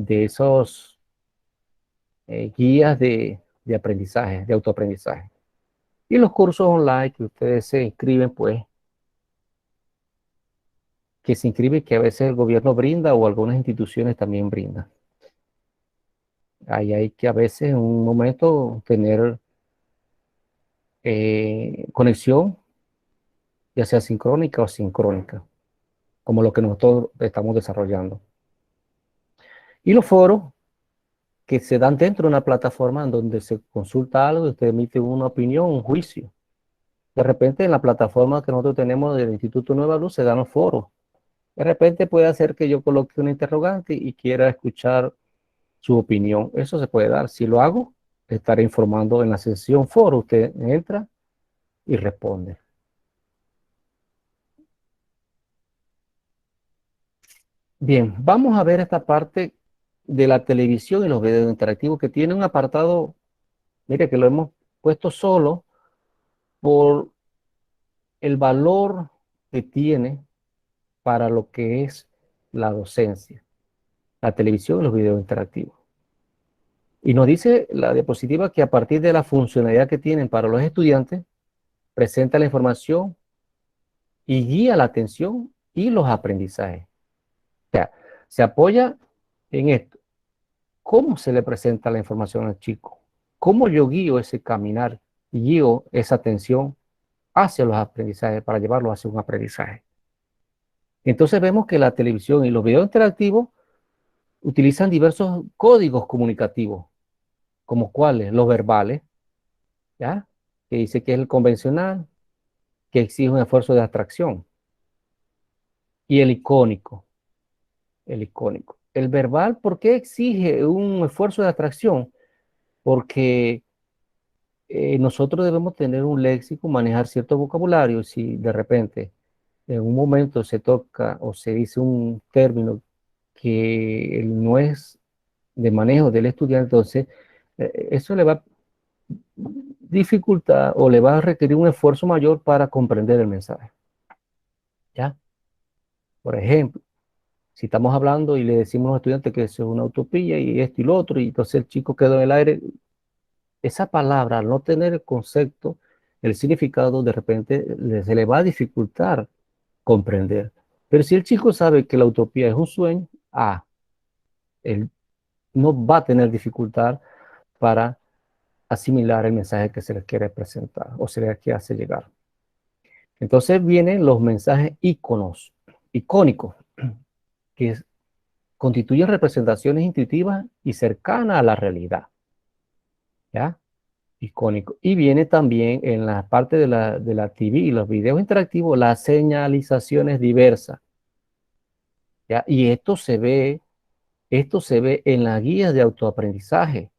A: esos guías de aprendizaje, de autoaprendizaje. Y los cursos online que ustedes se inscriben, pues, que a veces el gobierno brinda o algunas instituciones también brindan. Ahí hay que a veces en un momento tener conexión, ya sea sincrónica o sincrónica, como lo que nosotros estamos desarrollando. Y los foros que se dan dentro de una plataforma en donde se consulta algo y usted emite una opinión, un juicio. De repente en la plataforma que nosotros tenemos del Instituto Nueva Luz se dan los foros. De repente puede hacer que yo coloque una interrogante y quiera escuchar su opinión. Eso se puede dar. Si lo hago, estaré informando en la sesión foro. Usted entra y responde. Bien, vamos a ver esta parte de la televisión y los videos interactivos que tiene un apartado, mire que lo hemos puesto solo por el valor que tiene para lo que es la docencia, la televisión y los videos interactivos. Y nos dice la diapositiva que a partir de la funcionalidad que tienen para los estudiantes, presenta la información y guía la atención y los aprendizajes. O sea, se apoya en esto. ¿Cómo se le presenta la información al chico? ¿Cómo yo guío ese caminar y guío esa atención hacia los aprendizajes para llevarlo hacia un aprendizaje? Entonces vemos que la televisión y los videos interactivos utilizan diversos códigos comunicativos, como cuáles, los verbales, ¿ya? Que dice que es el convencional, que exige un esfuerzo de abstracción, y el icónico. El icónico. El verbal, ¿por qué exige un esfuerzo de abstracción? Porque nosotros debemos tener un léxico, manejar cierto vocabulario. Si de repente en un momento se toca o se dice un término que no es de manejo del estudiante, entonces eso le va a dificultar o le va a requerir un esfuerzo mayor para comprender el mensaje. ¿Ya? Por ejemplo, si estamos hablando y le decimos a los estudiantes que eso es una utopía y esto y lo otro, y entonces el chico quedó en el aire, esa palabra, al no tener el concepto, el significado, de repente se le va a dificultar comprender. Pero si el chico sabe que la utopía es un sueño, él no va a tener dificultad para asimilar el mensaje que se le quiere presentar o se le quiere hacer llegar. Entonces vienen los mensajes icónicos, que constituyen representaciones intuitivas y cercanas a la realidad. ¿Ya? Icónico. Y viene también en la parte de la TV y los videos interactivos, las señalizaciones diversas. ¿Ya? Y esto se ve en la guía de autoaprendizaje,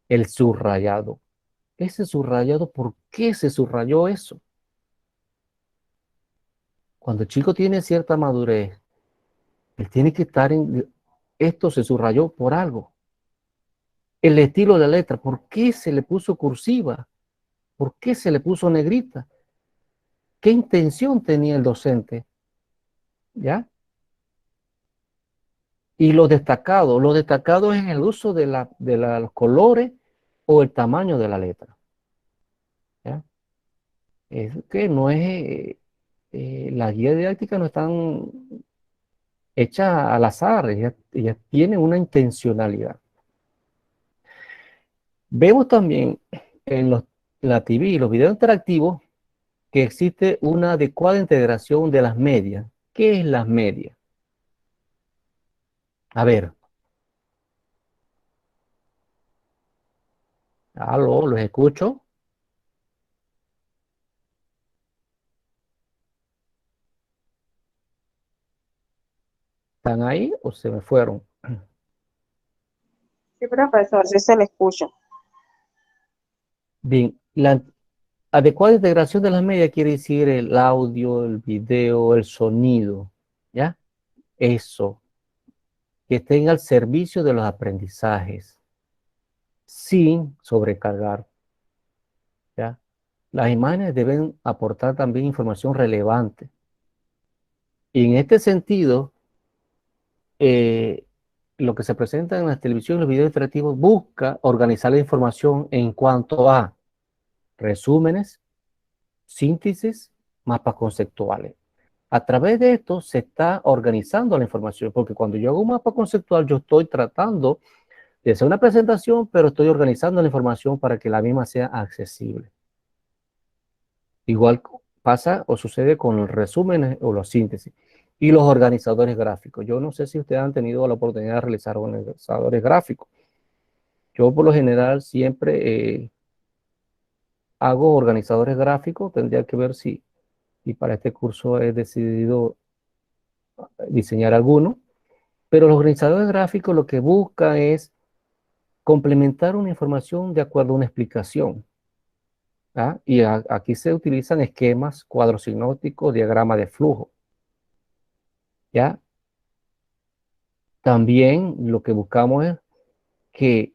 A: el subrayado. Ese subrayado, ¿por qué se subrayó eso? Cuando el chico tiene cierta madurez, él tiene que estar esto se subrayó por algo. el estilo de la letra. ¿Por qué se le puso cursiva? ¿Por qué se le puso negrita? ¿Qué intención tenía el docente? ¿Ya? Y lo destacado es en el uso de los colores o el tamaño de la letra. ¿Ya? Es que no es, las guías didácticas no están hechas al azar, ellas tienen una intencionalidad. Vemos también en la TV y los videos interactivos que existe una adecuada integración de las medias. ¿Qué es las medias? A ver. Aló, los escucho. ¿Están ahí o se me fueron?
C: Sí, profesor, sí se le escucha.
A: Bien, la adecuada integración de las medias quiere decir el audio, el video, el sonido, ¿ya? Eso, que estén al servicio de los aprendizajes, sin sobrecargar, ¿ya? Las imágenes deben aportar también información relevante. Y en este sentido, lo que se presenta en la televisión y los videos interactivos busca organizar la información en cuanto a resúmenes, síntesis, mapas conceptuales. A través de esto se está organizando la información, porque cuando yo hago un mapa conceptual, yo estoy tratando de hacer una presentación, pero estoy organizando la información para que la misma sea accesible. Igual pasa o sucede con los resúmenes o los síntesis. Y los organizadores gráficos. Yo no sé si ustedes han tenido la oportunidad de realizar organizadores gráficos. Yo por lo general siempre hago organizadores gráficos. Tendría que ver si para este curso he decidido diseñar alguno. Pero los organizadores gráficos lo que buscan es complementar una información de acuerdo a una explicación. ¿Ah? Y aquí se utilizan esquemas, cuadros sinópticos, diagrama de flujo. ¿Ya? También lo que buscamos es que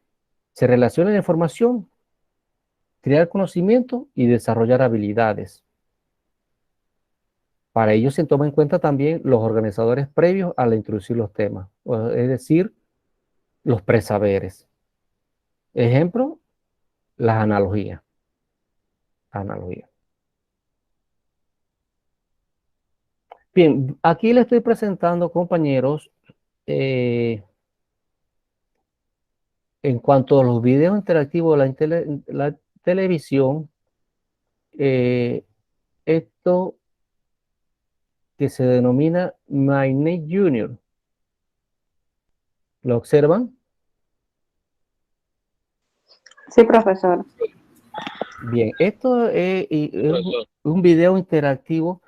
A: se relacione la información, crear conocimiento y desarrollar habilidades. Para ello se toma en cuenta también los organizadores previos al introducir los temas, es decir, los presaberes. Ejemplo, las analogías. Bien, aquí les estoy presentando, compañeros, en cuanto a los videos interactivos de la televisión, esto que se denomina MyNet Junior. ¿Lo observan?
C: Sí, profesor.
A: Bien, esto es un video interactivo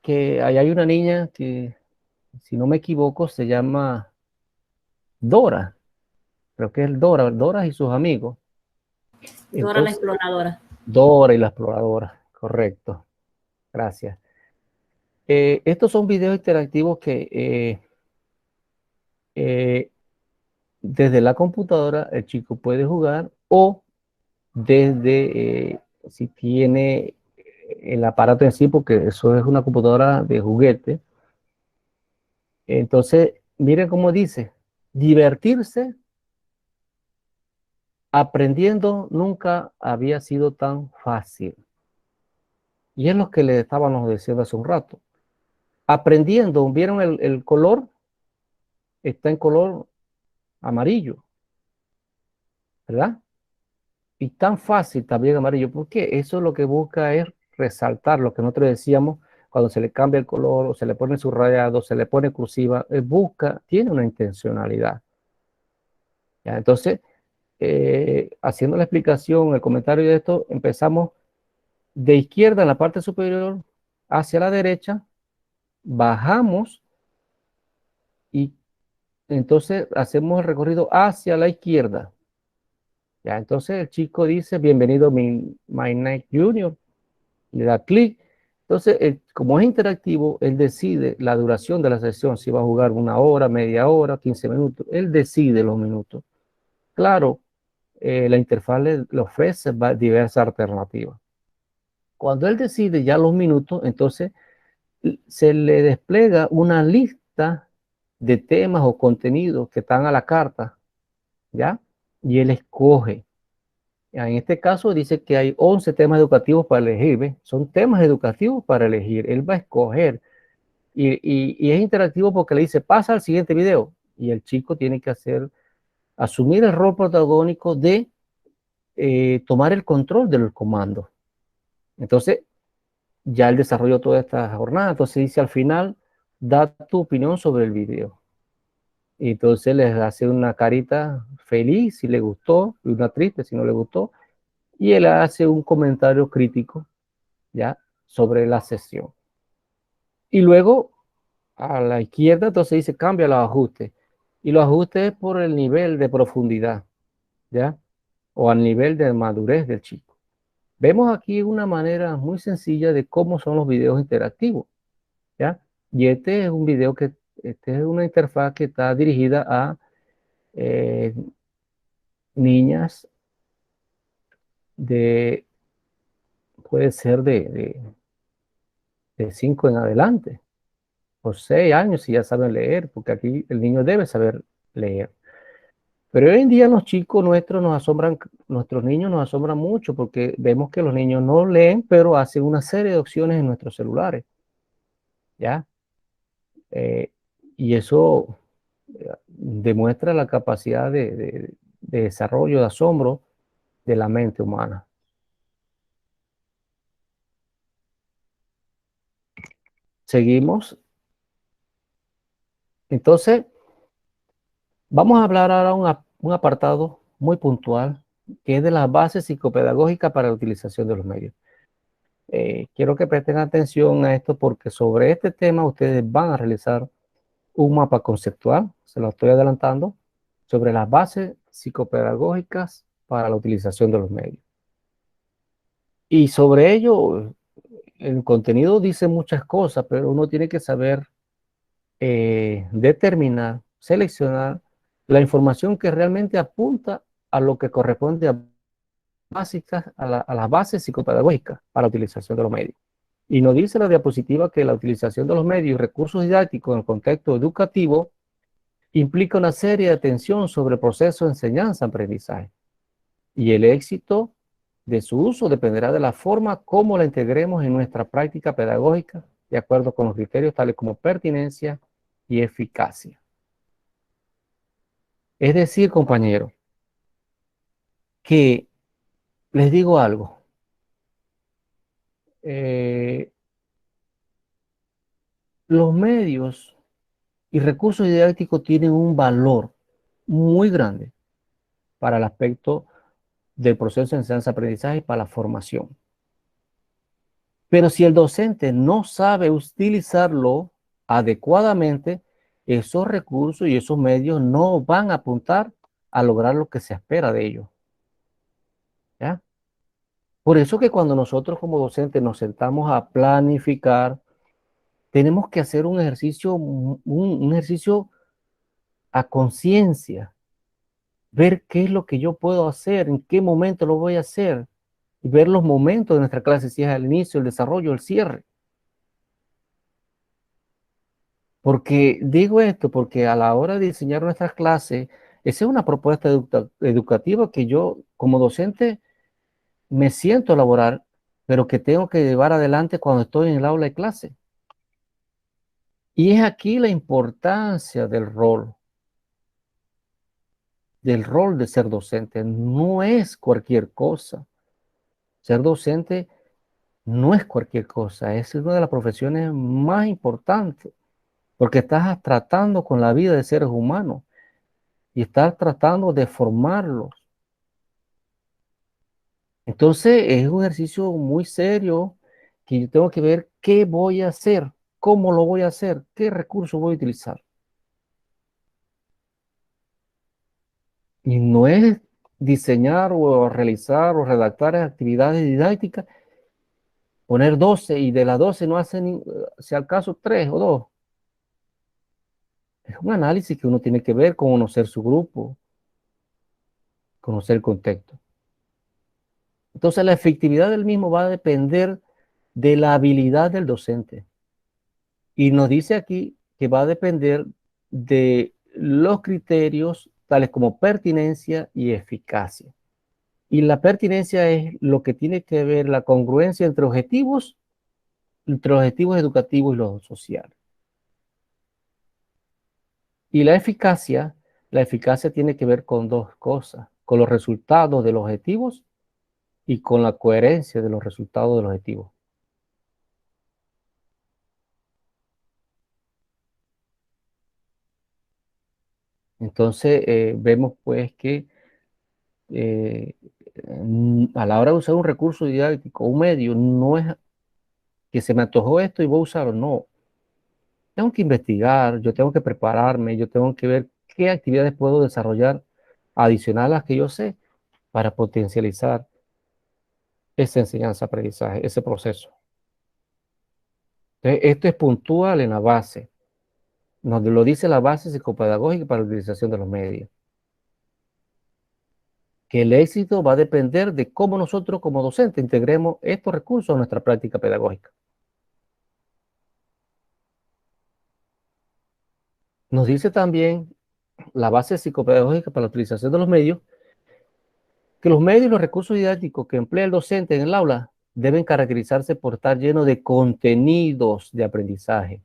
A: que ahí hay una niña que, si no me equivoco, se llama Dora. Creo que es Dora y sus amigos.
J: Dora la exploradora.
A: Dora y la exploradora, correcto. Gracias. Estos son videos interactivos que desde la computadora el chico puede jugar o desde, si tiene el aparato en sí, porque eso es una computadora de juguete. Entonces, miren cómo dice, divertirse aprendiendo nunca había sido tan fácil. Y es lo que le estábamos diciendo hace un rato. Aprendiendo, ¿vieron el color? Está en color amarillo, ¿verdad? Y tan fácil también amarillo, porque eso lo que busca es resaltar lo que nosotros decíamos cuando se le cambia el color o se le pone subrayado, se le pone cursiva, tiene una intencionalidad. ¿Ya? Entonces, haciendo la explicación, el comentario de esto, empezamos de izquierda en la parte superior hacia la derecha, bajamos y entonces hacemos el recorrido hacia la izquierda. Ya, entonces el chico dice, bienvenido MyNet Junior, le da clic. Entonces, como es interactivo, él decide la duración de la sesión, si va a jugar 1 hora, media hora, 15 minutos, él decide los minutos. Claro, la interfaz le ofrece diversas alternativas. Cuando él decide ya los minutos, entonces se le despliega una lista de temas o contenidos que están a la carta, ¿ya? Y él escoge. En este caso dice que hay 11 temas educativos para elegir, ¿ves? Son temas educativos para elegir. Él va a escoger. Y es interactivo porque le dice, pasa al siguiente video. Y el chico tiene que asumir el rol protagónico de tomar el control del comando. Entonces, ya él desarrolló toda esta jornada. Entonces dice al final, da tu opinión sobre el video. Y entonces les hace una carita feliz si le gustó, y una triste si no le gustó. Y él hace un comentario crítico, ¿ya? Sobre la sesión. Y luego, a la izquierda, entonces dice, cambia los ajustes. Y los ajustes es por el nivel de profundidad, ¿ya? O al nivel de madurez del chico. Vemos aquí una manera muy sencilla de cómo son los videos interactivos, ¿ya? Y este es un video este es una interfaz que está dirigida a niñas puede ser de 5 en adelante, o 6 años si ya saben leer, porque aquí el niño debe saber leer. Pero hoy en día los chicos nuestros nuestros niños nos asombran mucho porque vemos que los niños no leen, pero hacen una serie de opciones en nuestros celulares, ¿ya? Y eso demuestra la capacidad de desarrollo, de asombro de la mente humana. Seguimos. Entonces, vamos a hablar ahora un apartado muy puntual, que es de las bases psicopedagógicas para la utilización de los medios. Quiero que presten atención a esto porque sobre este tema ustedes van a realizar un mapa conceptual, se lo estoy adelantando, sobre las bases psicopedagógicas para la utilización de los medios. Y sobre ello, el contenido dice muchas cosas, pero uno tiene que saber determinar, seleccionar la información que realmente apunta a lo que corresponde a las bases psicopedagógicas para la utilización de los medios. Y nos dice la diapositiva que la utilización de los medios y recursos didácticos en el contexto educativo implica una serie de atención sobre el proceso de enseñanza-aprendizaje. Y el éxito de su uso dependerá de la forma como la integremos en nuestra práctica pedagógica, de acuerdo con los criterios tales como pertinencia y eficacia. Es decir, compañeros, que les digo algo. Los medios y recursos didácticos tienen un valor muy grande para el aspecto del proceso de enseñanza-aprendizaje y para la formación. Pero si el docente no sabe utilizarlo adecuadamente, esos recursos y esos medios no van a apuntar a lograr lo que se espera de ellos. ¿Ya? Por eso que cuando nosotros como docentes nos sentamos a planificar, tenemos que hacer un ejercicio a conciencia, ver qué es lo que yo puedo hacer, en qué momento lo voy a hacer, y ver los momentos de nuestra clase, si es el inicio, el desarrollo, el cierre. Porque digo esto, porque a la hora de diseñar nuestras clases, esa es una propuesta educativa que yo como docente me siento a elaborar, pero que tengo que llevar adelante cuando estoy en el aula de clase. Y es aquí la importancia del rol de ser docente. No es cualquier cosa. Ser docente no es cualquier cosa, es una de las profesiones más importantes, porque estás tratando con la vida de seres humanos y estás tratando de formarlos. Entonces es un ejercicio muy serio que yo tengo que ver qué voy a hacer, cómo lo voy a hacer, qué recursos voy a utilizar. Y no es diseñar o realizar o redactar actividades didácticas, poner 12 y de las 12 no hacen, si al caso, 3 o 2. Es un análisis que uno tiene que ver, conocer su grupo, conocer el contexto. Entonces la efectividad del mismo va a depender de la habilidad del docente. Y nos dice aquí que va a depender de los criterios tales como pertinencia y eficacia. Y la pertinencia es lo que tiene que ver la congruencia entre los objetivos educativos y los sociales. Y la eficacia tiene que ver con dos cosas, con los resultados de los objetivos y con la coherencia de los resultados de los objetivos. Entonces, vemos pues que a la hora de usar un recurso didáctico, un medio, no es que se me antojó esto y voy a usarlo, no. Tengo que investigar, yo tengo que prepararme, yo tengo que ver qué actividades puedo desarrollar adicional a las que yo sé para potencializar esa enseñanza-aprendizaje, ese proceso. Entonces, esto es puntual en la base. Nos lo dice la base psicopedagógica para la utilización de los medios. Que el éxito va a depender de cómo nosotros como docentes integremos estos recursos a nuestra práctica pedagógica. Nos dice también la base psicopedagógica para la utilización de los medios, que los medios y los recursos didácticos que emplea el docente en el aula deben caracterizarse por estar llenos de contenidos de aprendizaje,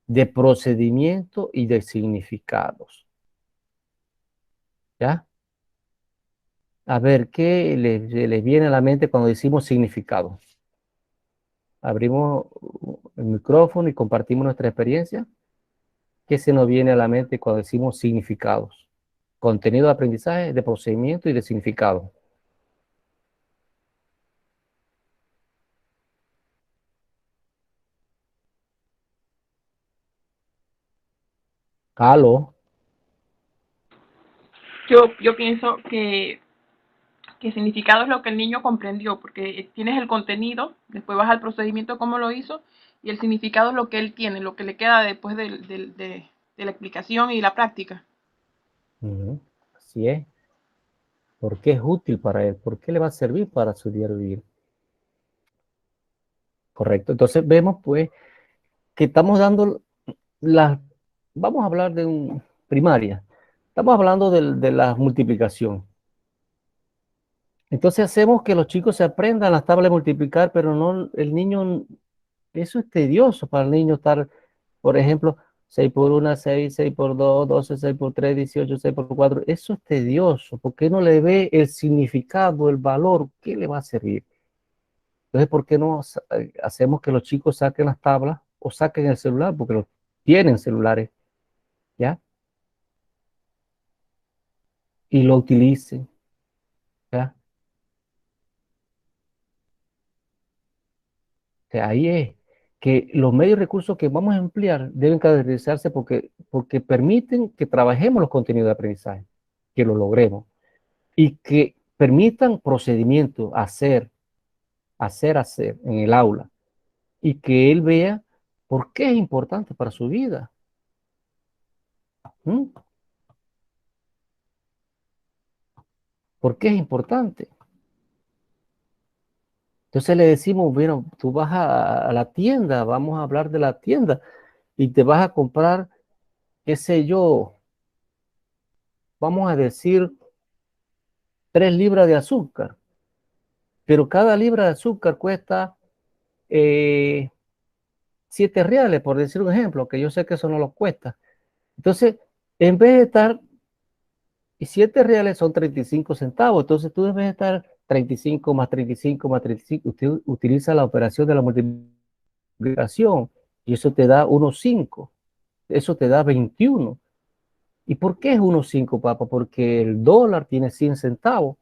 A: de procedimiento y de significados. ¿Ya? A ver, ¿qué les viene a la mente cuando decimos significado? Abrimos el micrófono y compartimos nuestra experiencia. ¿Qué se nos viene a la mente cuando decimos significados? Contenido de aprendizaje, de procedimiento y de significado. ¿Aló?
H: Yo pienso que significado es lo que el niño comprendió, porque tienes el contenido, después vas al procedimiento, cómo lo hizo, y el significado es lo que él tiene, lo que le queda después de la explicación y la práctica.
A: Así es. ¿Por qué es útil para él? ¿Por qué le va a servir para su diario vivir? Correcto. Entonces vemos pues que estamos dando vamos a hablar de un primaria. Estamos hablando de la multiplicación. Entonces hacemos que los chicos se aprendan las tablas de multiplicar, pero no el niño, eso es tedioso para el niño estar, por ejemplo, 6 por 1, 6, 6 por 2, 12, 6 por 3, 18, 6 por 4. Eso es tedioso, porque no le ve el significado, el valor, ¿qué le va a servir? Entonces, ¿por qué no hacemos que los chicos saquen las tablas o saquen el celular? Porque los tienen celulares, ¿ya? Y lo utilicen, ¿ya? O sea, ahí es que los medios y recursos que vamos a emplear deben caracterizarse porque permiten que trabajemos los contenidos de aprendizaje, que lo logremos, y que permitan procedimientos, hacer en el aula, y que él vea por qué es importante para su vida. ¿Por qué es importante? Entonces le decimos, bueno, tú vas a la tienda, vamos a hablar de la tienda, y te vas a comprar, qué sé yo, vamos a decir, 3 libras de azúcar, pero cada libra de azúcar cuesta 7 reales, por decir un ejemplo, que yo sé que eso no lo cuesta. Entonces, en vez de estar, y 7 reales son 35 centavos, entonces tú debes estar 35 más 35 más 35, usted utiliza la operación de la multiplicación, y eso te da 1,5, eso te da 21. ¿Y por qué es 1,5, papá? Porque el dólar tiene 100 centavos,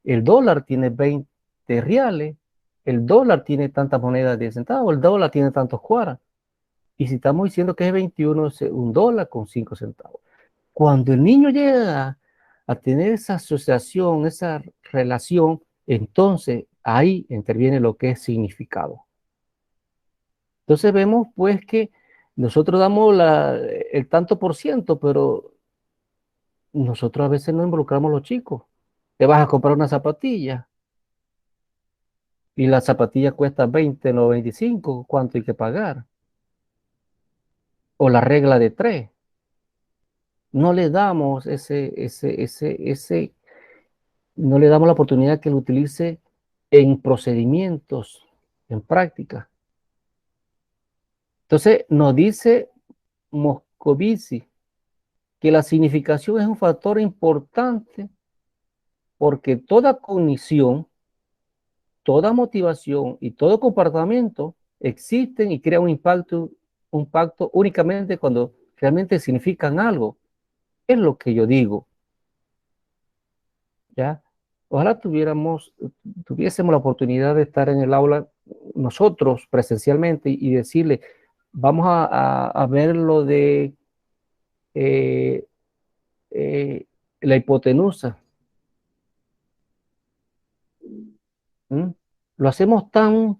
A: el dólar tiene 20 reales, el dólar tiene tantas monedas de 10 centavos, el dólar tiene tantos cuaras. Y si estamos diciendo que es 21, es un dólar con 5 centavos. Cuando el niño llega a tener esa asociación, esa relación, entonces ahí interviene lo que es significado. Entonces vemos pues que nosotros damos el tanto por ciento, pero nosotros a veces no involucramos a los chicos. Te vas a comprar una zapatilla y la zapatilla cuesta 20, no 25, ¿cuánto hay que pagar? O la regla de 3. No le damos no le damos la oportunidad que lo utilice en procedimientos, en práctica. Entonces, nos dice Moscovici que la significación es un factor importante porque toda cognición, toda motivación y todo comportamiento existen y crean un pacto únicamente cuando realmente significan algo. Es lo que yo digo. ¿Ya? Ojalá tuviésemos la oportunidad de estar en el aula nosotros presencialmente y decirle, vamos a ver lo de eh, la hipotenusa. ¿Mm? Lo hacemos tan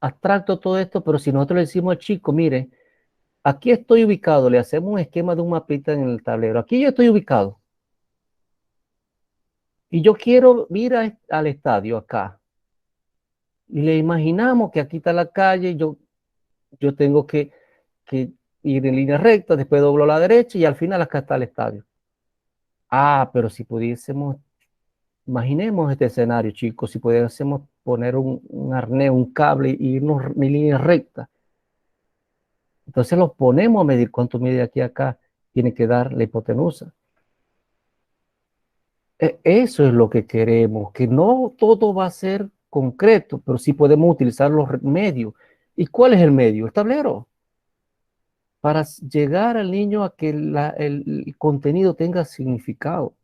A: abstracto todo esto, pero si nosotros le decimos al chico, mire, aquí estoy ubicado, le hacemos un esquema de un mapita en el tablero, aquí yo estoy ubicado, y yo quiero ir al estadio acá, y le imaginamos que aquí está la calle, yo tengo que ir en línea recta, después doblo a la derecha, y al final acá está el estadio. Ah, pero si pudiésemos, imaginemos este escenario, chicos, si pudiésemos poner un arnés, un cable, y irnos en línea recta. Entonces los ponemos a medir cuánto mide aquí a acá, tiene que dar la hipotenusa. Eso es lo que queremos, que no todo va a ser concreto, pero sí podemos utilizar los medios. ¿Y cuál es el medio? El tablero. Para llegar al niño a que el contenido tenga significado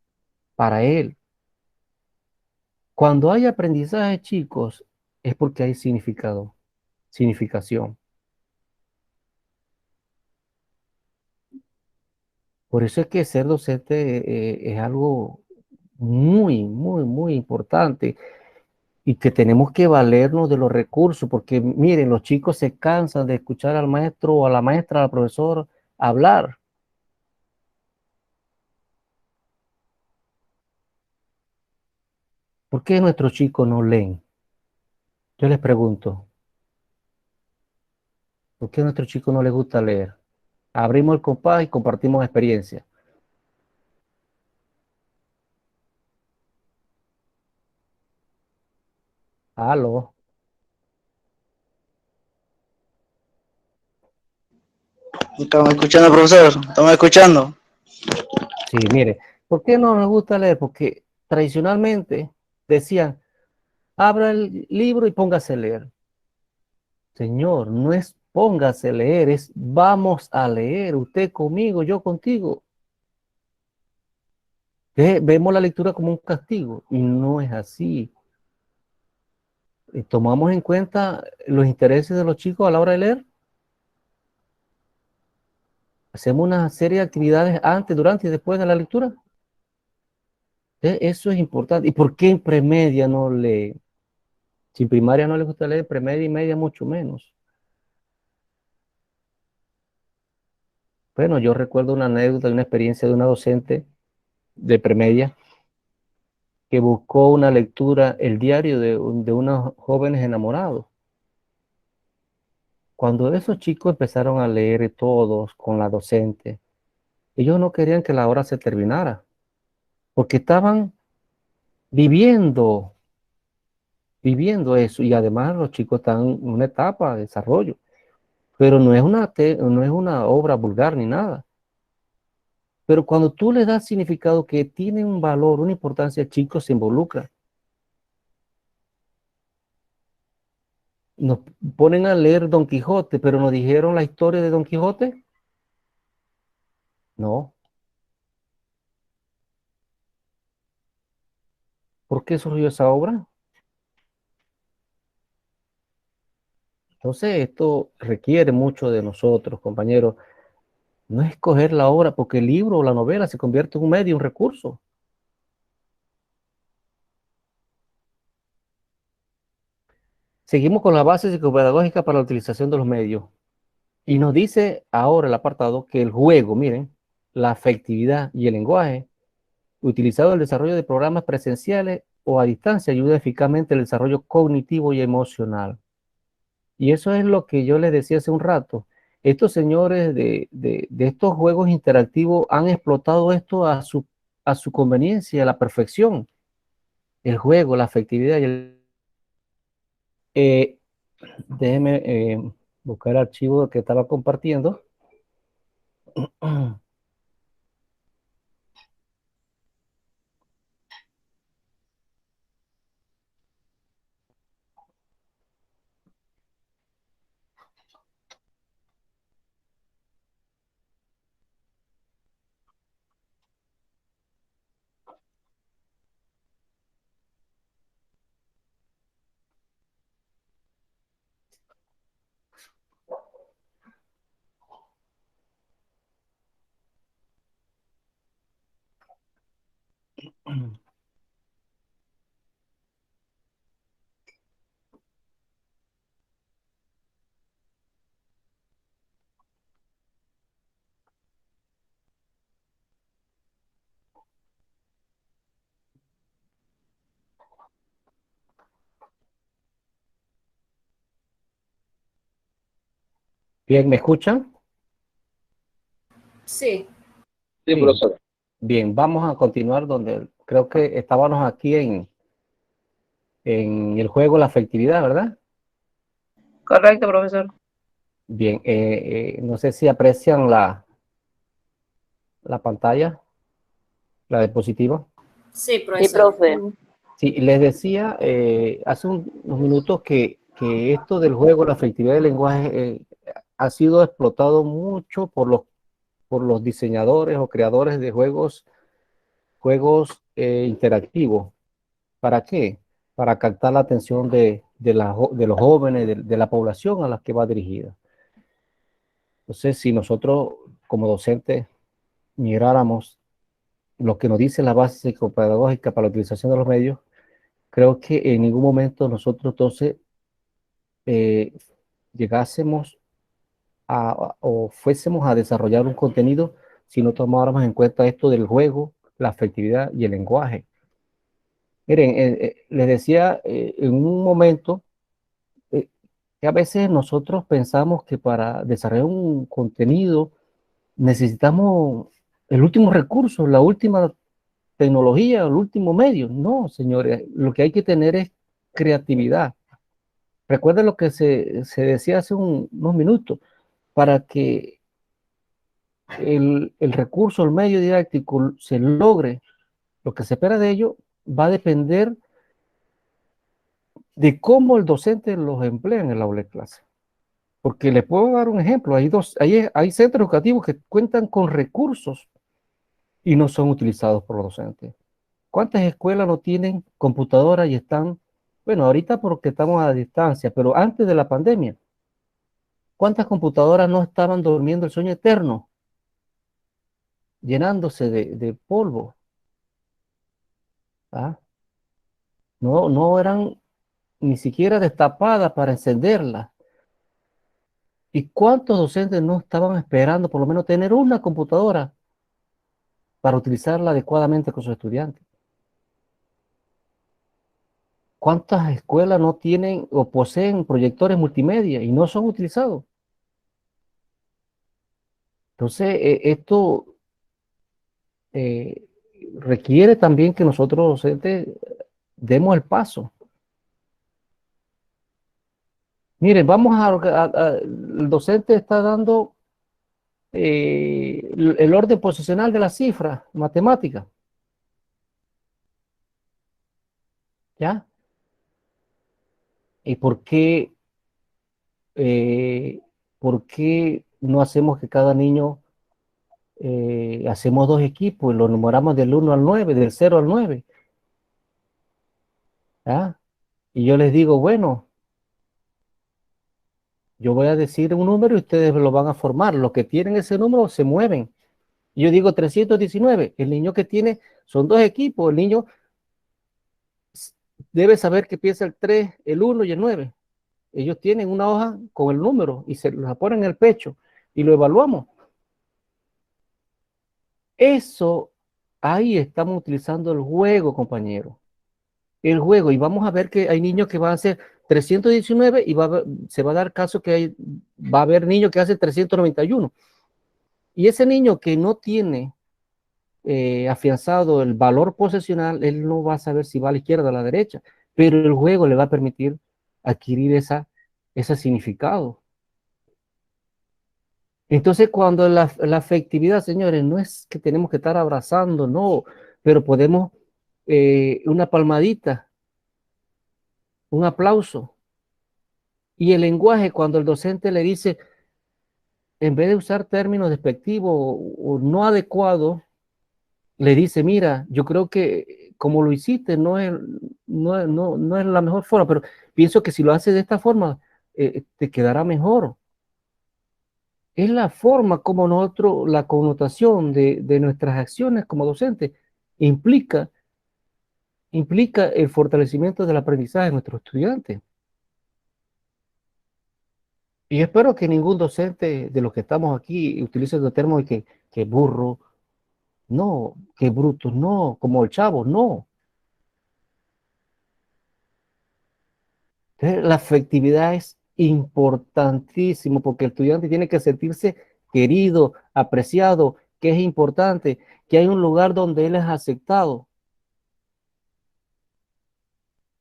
A: para él. Cuando hay aprendizaje, chicos, es porque hay significado, significación. Por eso es que ser docente es algo muy importante y que tenemos que valernos de los recursos, porque miren, los chicos se cansan de escuchar al maestro o a la maestra, al profesor hablar. ¿Por qué nuestros chicos no leen? Yo les pregunto, ¿por qué a nuestros chicos no les gusta leer? Abrimos el compás y compartimos experiencia. Aló.
E: Estamos escuchando, profesor. Estamos escuchando.
A: Sí, mire, ¿por qué no nos gusta leer? Porque tradicionalmente decían, abra el libro y póngase a leer. Señor, no es póngase a leer, es vamos a leer, usted conmigo, yo contigo. Vemos la lectura como un castigo y no es así. ¿Tomamos en cuenta los intereses de los chicos a la hora de leer? ¿Hacemos una serie de actividades antes, durante y después de la lectura? Eso es importante. ¿Y por qué en premedia no lee? Si en primaria no les gusta leer, premedia y media mucho menos. Bueno, yo recuerdo una anécdota, una experiencia de una docente de premedia que buscó una lectura, el diario de unos jóvenes enamorados. Cuando esos chicos empezaron a leer todos con la docente, ellos no querían que la hora se terminara, porque estaban viviendo eso, y además los chicos están en una etapa de desarrollo, pero no es una obra vulgar ni nada. Pero cuando tú le das significado que tiene un valor, una importancia, el chico se involucra. Nos ponen a leer Don Quijote, pero nos dijeron la historia de Don Quijote. No. ¿Por qué surgió esa obra? Entonces, esto requiere mucho de nosotros, compañeros. No es escoger la obra, porque el libro o la novela se convierte en un medio, un recurso. Seguimos con la base psicopedagógica para la utilización de los medios. Y nos dice ahora el apartado que el juego, miren, la afectividad y el lenguaje, utilizado en el desarrollo de programas presenciales o a distancia, ayuda eficazmente el desarrollo cognitivo y emocional. Y eso es lo que yo les decía hace un rato. Estos señores de estos juegos interactivos han explotado esto a su conveniencia, a la perfección. El juego, la afectividad y el... déjeme buscar el archivo que estaba compartiendo. Bien, ¿me escuchan?
J: Sí.
F: Sí, profesor.
A: Bien, vamos a continuar donde creo que estábamos aquí en el juego la afectividad, ¿verdad?
C: Correcto, profesor.
A: Bien, no sé si aprecian la pantalla, la diapositiva.
J: Sí,
I: Sí,
J: profesor.
I: profe.
A: Sí, les decía hace unos minutos que esto del juego, la afectividad del lenguaje, ha sido explotado mucho por los diseñadores o creadores de juegos interactivos. ¿Para qué? Para captar la atención de los jóvenes, de la población a la que va dirigida. Entonces, si nosotros como docentes miráramos lo que nos dice la base psicopedagógica para la utilización de los medios, creo que en ningún momento nosotros entonces llegásemos o fuésemos a desarrollar un contenido si no tomáramos en cuenta esto del juego, la afectividad y el lenguaje. Miren, les decía en un momento que a veces nosotros pensamos que para desarrollar un contenido necesitamos el último recurso, la última tecnología, el último medio. No, señores, lo que hay que tener es creatividad. Recuerden lo que se decía hace unos minutos, para que el recurso, el medio didáctico se logre, lo que se espera de ello va a depender de cómo el docente los emplea en el aula de clase. Porque les puedo dar un ejemplo, hay centros educativos que cuentan con recursos y no son utilizados por los docentes. ¿Cuántas escuelas no tienen computadoras y están, bueno, ahorita porque estamos a distancia, pero antes de la pandemia, ¿cuántas computadoras no estaban durmiendo el sueño eterno, llenándose de polvo? ¿Ah? No eran ni siquiera destapadas para encenderlas. ¿Y cuántos docentes no estaban esperando por lo menos tener una computadora para utilizarla adecuadamente con sus estudiantes? ¿Cuántas escuelas no tienen o poseen proyectores multimedia y no son utilizados? Entonces, esto eh, requiere también que nosotros docentes demos el paso. Miren, el docente está dando el orden posicional de las cifras matemáticas. ¿Ya? ¿Y por qué no hacemos que cada niño, hacemos dos equipos y los numeramos del 1 al 9, del 0 al 9? ¿Ya? Y yo les digo, bueno, yo voy a decir un número y ustedes lo van a formar. Los que tienen ese número se mueven. Yo digo 319. El niño que tiene, son dos equipos. El niño debe saber que piensa el 3, el 1 y el 9. Ellos tienen una hoja con el número y se la ponen en el pecho y lo evaluamos. Eso, ahí estamos utilizando el juego, compañero. El juego, y vamos a ver que hay niños que van a hacer 319 y se va a dar caso que va a haber niños que hacen 391. Y ese niño que no tiene afianzado el valor posesional, él no va a saber si va a la izquierda o a la derecha, pero el juego le va a permitir adquirir ese significado. Entonces, cuando la afectividad, señores, no es que tenemos que estar abrazando, no, pero podemos una palmadita, un aplauso. Y el lenguaje, cuando el docente le dice, en vez de usar términos despectivos o no adecuados, le dice, mira, yo creo que como lo hiciste no es la mejor forma, pero pienso que si lo haces de esta forma, te quedará mejor. Es la forma como nosotros, la connotación de nuestras acciones como docentes implica el fortalecimiento del aprendizaje de nuestros estudiantes. Y espero que ningún docente de los que estamos aquí utilice el término de que burro, no, que bruto, no, como el chavo, no. Entonces, la afectividad es importantísimo porque el estudiante tiene que sentirse querido, apreciado, que es importante, que hay un lugar donde él es aceptado.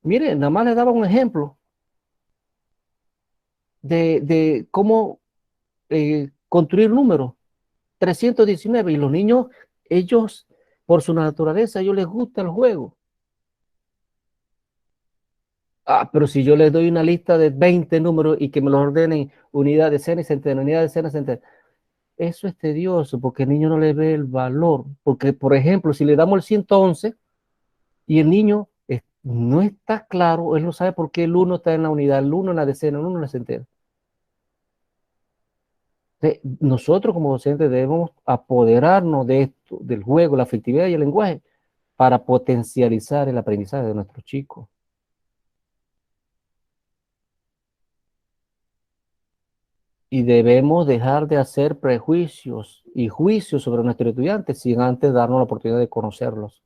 A: Mire, nada más le daba un ejemplo de cómo construir números. 319, y los niños, ellos, por su naturaleza, a ellos les gusta el juego. Pero si yo les doy una lista de 20 números y que me los ordenen unidad, decena y centena, unidad, decena, centena, eso es tedioso porque el niño no le ve el valor. Porque, por ejemplo, si le damos el 111 y el niño no está claro, él no sabe por qué el 1 está en la unidad, el 1 en la decena, el 1 en la centena. Nosotros como docentes debemos apoderarnos de esto, del juego, la afectividad y el lenguaje, para potencializar el aprendizaje de nuestros chicos. Y debemos dejar de hacer prejuicios y juicios sobre nuestros estudiantes sin antes darnos la oportunidad de conocerlos.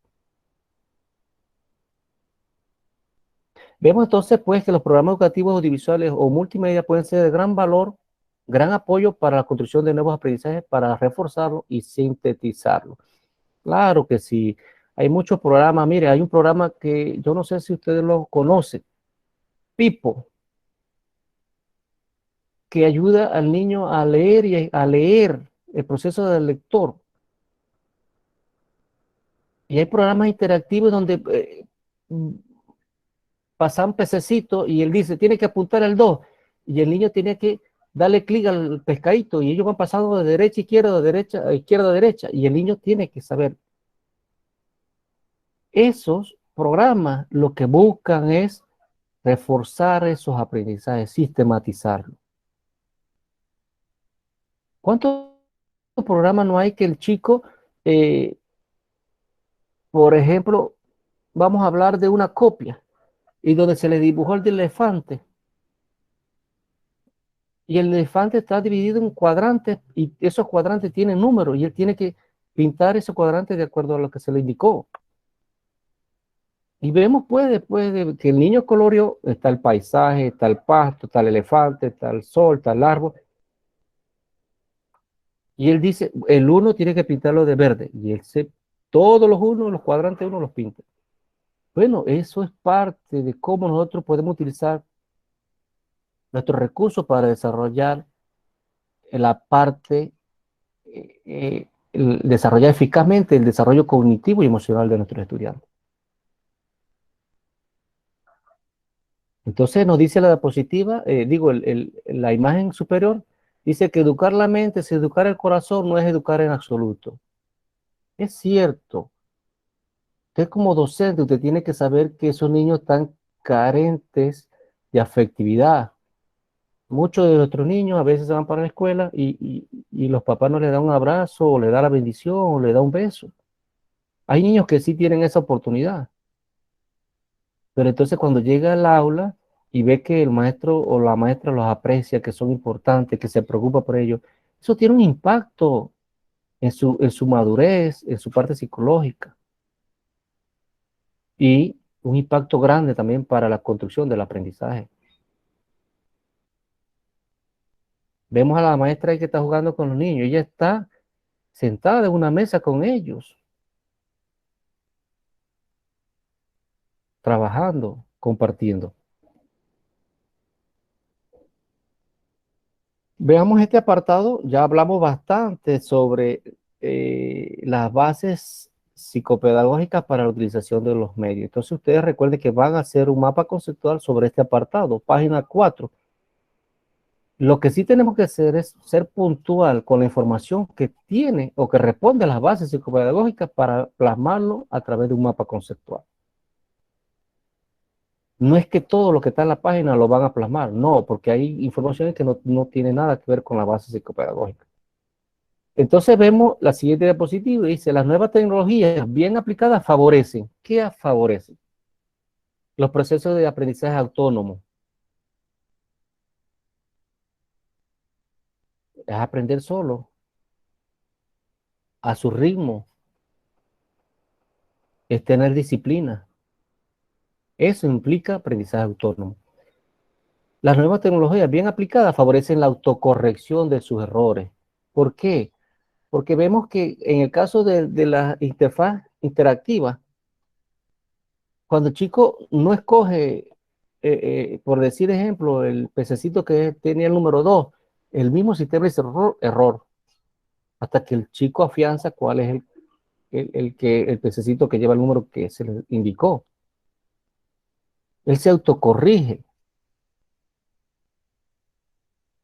A: Vemos entonces pues que los programas educativos audiovisuales o multimedia pueden ser de gran valor, gran apoyo para la construcción de nuevos aprendizajes, para reforzarlo y sintetizarlo. Claro que sí, hay muchos programas. Mire, hay un programa que yo no sé si ustedes lo conocen, Pipo, que ayuda al niño a leer y a leer el proceso del lector. Y hay programas interactivos donde pasan pececito y él dice, tiene que apuntar el 2, y el niño tiene que darle clic al pescadito, y ellos van pasando de derecha a izquierda, de derecha a izquierda a derecha, y el niño tiene que saber. Esos programas lo que buscan es reforzar esos aprendizajes, sistematizarlos. ¿Cuántos programas no hay que el chico, por ejemplo, vamos a hablar de una copia, y donde se le dibujó el elefante, y el elefante está dividido en cuadrantes, y esos cuadrantes tienen números, y él tiene que pintar esos cuadrantes de acuerdo a lo que se le indicó. Y vemos pues después de que el niño coloreó, está el paisaje, está el pasto, está el elefante, está el sol, está el árbol. Y él dice, el 1 tiene que pintarlo de verde. Y él todos los unos, los cuadrantes uno los pinta. Bueno, eso es parte de cómo nosotros podemos utilizar nuestros recursos para desarrollar la parte, desarrollar eficazmente el desarrollo cognitivo y emocional de nuestros estudiantes. Entonces nos dice la diapositiva, la imagen superior, dice que educar la mente es educar el corazón, no es educar en absoluto. Es cierto. Usted como docente, usted tiene que saber que esos niños están carentes de afectividad. Muchos de nuestros niños a veces se van para la escuela y los papás no le dan un abrazo, o le da la bendición, o le da un beso. Hay niños que sí tienen esa oportunidad. Pero entonces cuando llega al aula y ve que el maestro o la maestra los aprecia, que son importantes, que se preocupa por ellos, eso tiene un impacto en su madurez, en su parte psicológica, y un impacto grande también para la construcción del aprendizaje. Vemos a la maestra ahí que está jugando con los niños, ella está sentada en una mesa con ellos, trabajando, compartiendo. Veamos este apartado, ya hablamos bastante sobre las bases psicopedagógicas para la utilización de los medios. Entonces ustedes recuerden que van a hacer un mapa conceptual sobre este apartado, página 4. Lo que sí tenemos que hacer es ser puntual con la información que tiene o que responde a las bases psicopedagógicas para plasmarlo a través de un mapa conceptual. No es que todo lo que está en la página lo van a plasmar, no, porque hay informaciones que no tienen nada que ver con la base psicopedagógica. Entonces vemos la siguiente diapositiva, dice, las nuevas tecnologías bien aplicadas favorecen. ¿Qué favorecen? Los procesos de aprendizaje autónomo. Es aprender solo, a su ritmo, es tener disciplina. Eso implica aprendizaje autónomo. Las nuevas tecnologías bien aplicadas favorecen la autocorrección de sus errores. ¿Por qué? Porque vemos que en el caso de la interfaz interactiva, cuando el chico no escoge, por decir ejemplo, el pececito que tenía el número 2, el mismo sistema dice error, hasta que el chico afianza cuál es el pececito que lleva el número que se le indicó. Él se autocorrige.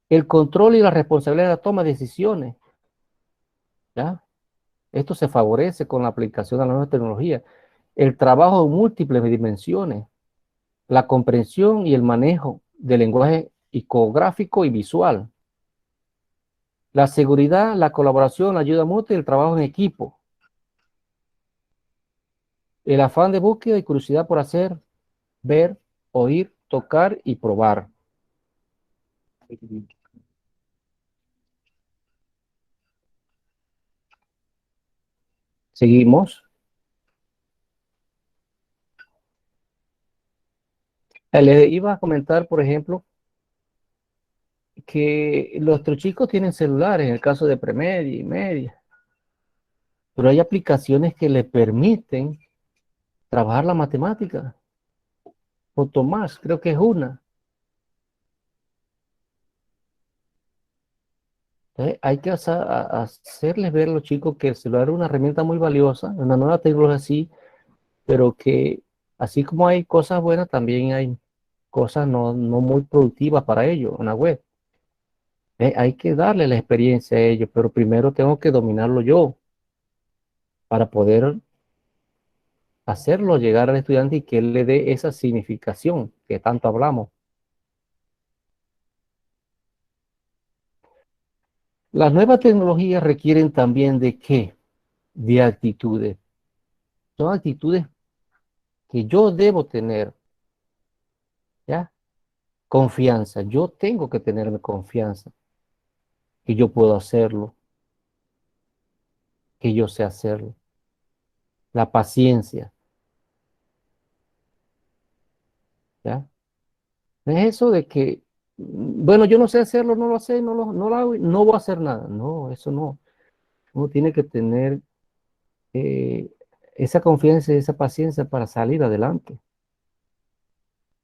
A: El control y la responsabilidad de la toma de decisiones, ¿ya? Esto se favorece con la aplicación de la nueva tecnología. El trabajo en múltiples dimensiones, la comprensión y el manejo del lenguaje icográfico y visual, la seguridad, la colaboración, la ayuda mutua y el trabajo en equipo, el afán de búsqueda y curiosidad por hacer, ver, oír, tocar y probar. Seguimos. Les iba a comentar, por ejemplo, que nuestros chicos tienen celulares, en el caso de premedia y media, pero hay aplicaciones que le permiten trabajar la matemática. O Tomás, creo que es una. Hay que hacerles ver a los chicos que el celular es una herramienta muy valiosa, una nueva tecnología así, pero que así como hay cosas buenas, también hay cosas no muy productivas para ellos en la web. Hay que darle la experiencia a ellos, pero primero tengo que dominarlo yo para poder hacerlo llegar al estudiante y que él le dé esa significación que tanto hablamos. Las nuevas tecnologías requieren también de ¿qué? De actitudes. Son actitudes que yo debo tener, ¿ya? Confianza. Yo tengo que tenerme confianza, que yo puedo hacerlo, que yo sé hacerlo. La paciencia, ¿ya? Es eso de que, bueno, yo no sé hacerlo, no lo sé, no lo hago, no voy a hacer nada. No, eso no. Uno tiene que tener eh, esa confianza y esa paciencia para salir adelante.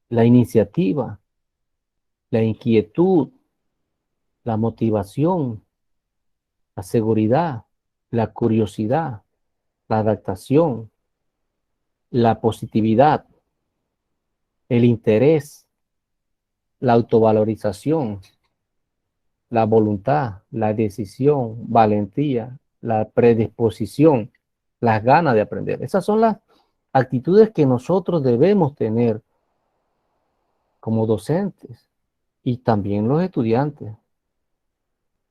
A: La iniciativa, la inquietud, la motivación, la seguridad, la curiosidad, la adaptación, la positividad, el interés, la autovalorización, la voluntad, la decisión, valentía, la predisposición, las ganas de aprender. Esas son las actitudes que nosotros debemos tener como docentes y también los estudiantes.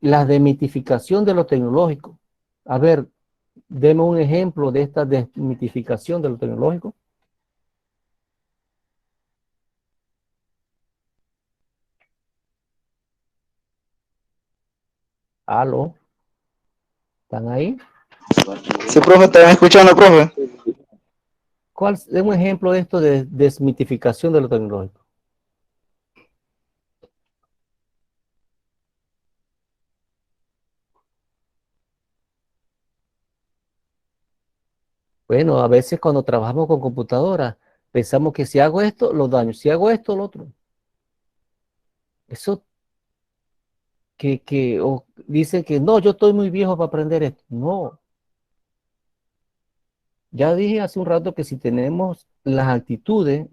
A: La demitificación de lo tecnológico. A ver, deme un ejemplo de esta desmitificación de lo tecnológico. Aló. ¿Están ahí?
E: Sí, profe, ¿están escuchando, profe?
A: ¿Cuál es un ejemplo de esto de desmitificación de lo tecnológico? Bueno, a veces cuando trabajamos con computadoras, pensamos que si hago esto, lo daño. Si hago esto, lo otro. Eso o dicen que no, yo estoy muy viejo para aprender esto. No. Ya dije hace un rato que si tenemos las actitudes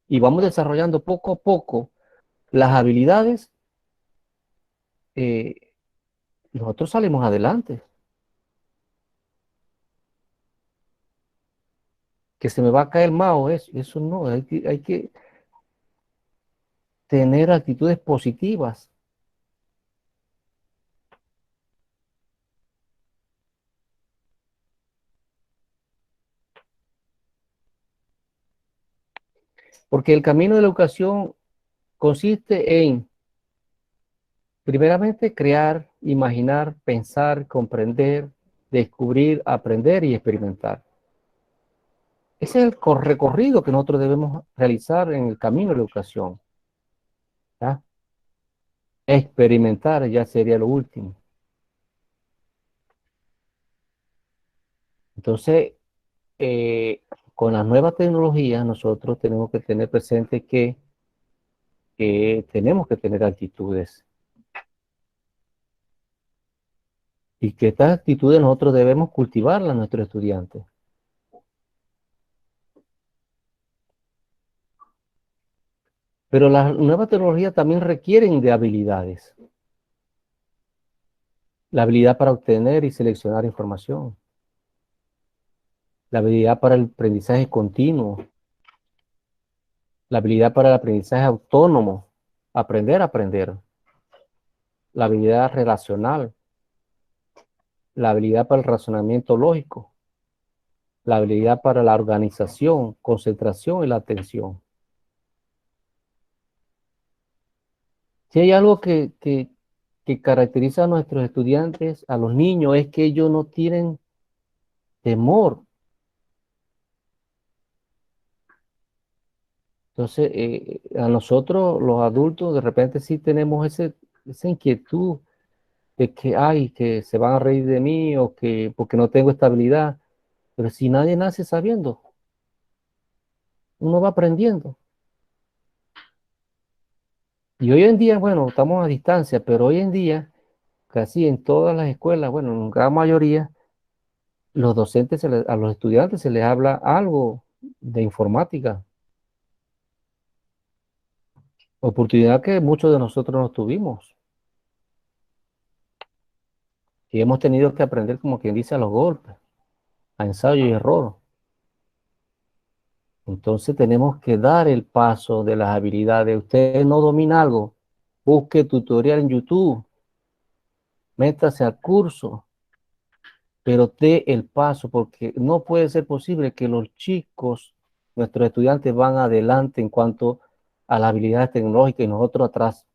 A: y vamos desarrollando poco a poco las habilidades, nosotros salimos adelante. Que se me va a caer mao, eso no, hay que tener actitudes positivas. Porque el camino de la educación consiste en, primeramente, crear, imaginar, pensar, comprender, descubrir, aprender y experimentar. Ese es el recorrido que nosotros debemos realizar en el camino de la educación. ¿Ya? Experimentar ya sería lo último. Entonces, con las nuevas tecnologías, nosotros tenemos que tener presente que tenemos que tener actitudes. Y que estas actitudes nosotros debemos cultivarlas a nuestros estudiantes. Pero las nuevas tecnologías también requieren de habilidades. La habilidad para obtener y seleccionar información. La habilidad para el aprendizaje continuo. La habilidad para el aprendizaje autónomo. Aprender a aprender. La habilidad relacional. La habilidad para el razonamiento lógico. La habilidad para la organización, concentración y la atención. Si hay algo que caracteriza a nuestros estudiantes, a los niños, es que ellos no tienen temor. Entonces, a nosotros, los adultos, de repente sí tenemos esa inquietud de que, ay, que se van a reír de mí o que porque no tengo estabilidad. Pero si nadie nace sabiendo, uno va aprendiendo. Y hoy en día, bueno, estamos a distancia, pero hoy en día, casi en todas las escuelas, bueno, en gran mayoría, los docentes, a los estudiantes se les habla algo de informática. Oportunidad que muchos de nosotros no tuvimos. Y hemos tenido que aprender, como quien dice, a los golpes, a ensayo y error. Entonces tenemos que dar el paso de las habilidades. Usted no domina algo, busque tutorial en YouTube, métase al curso, pero dé el paso, porque no puede ser posible que los chicos, nuestros estudiantes, van adelante en cuanto a las habilidades tecnológicas y nosotros atrás.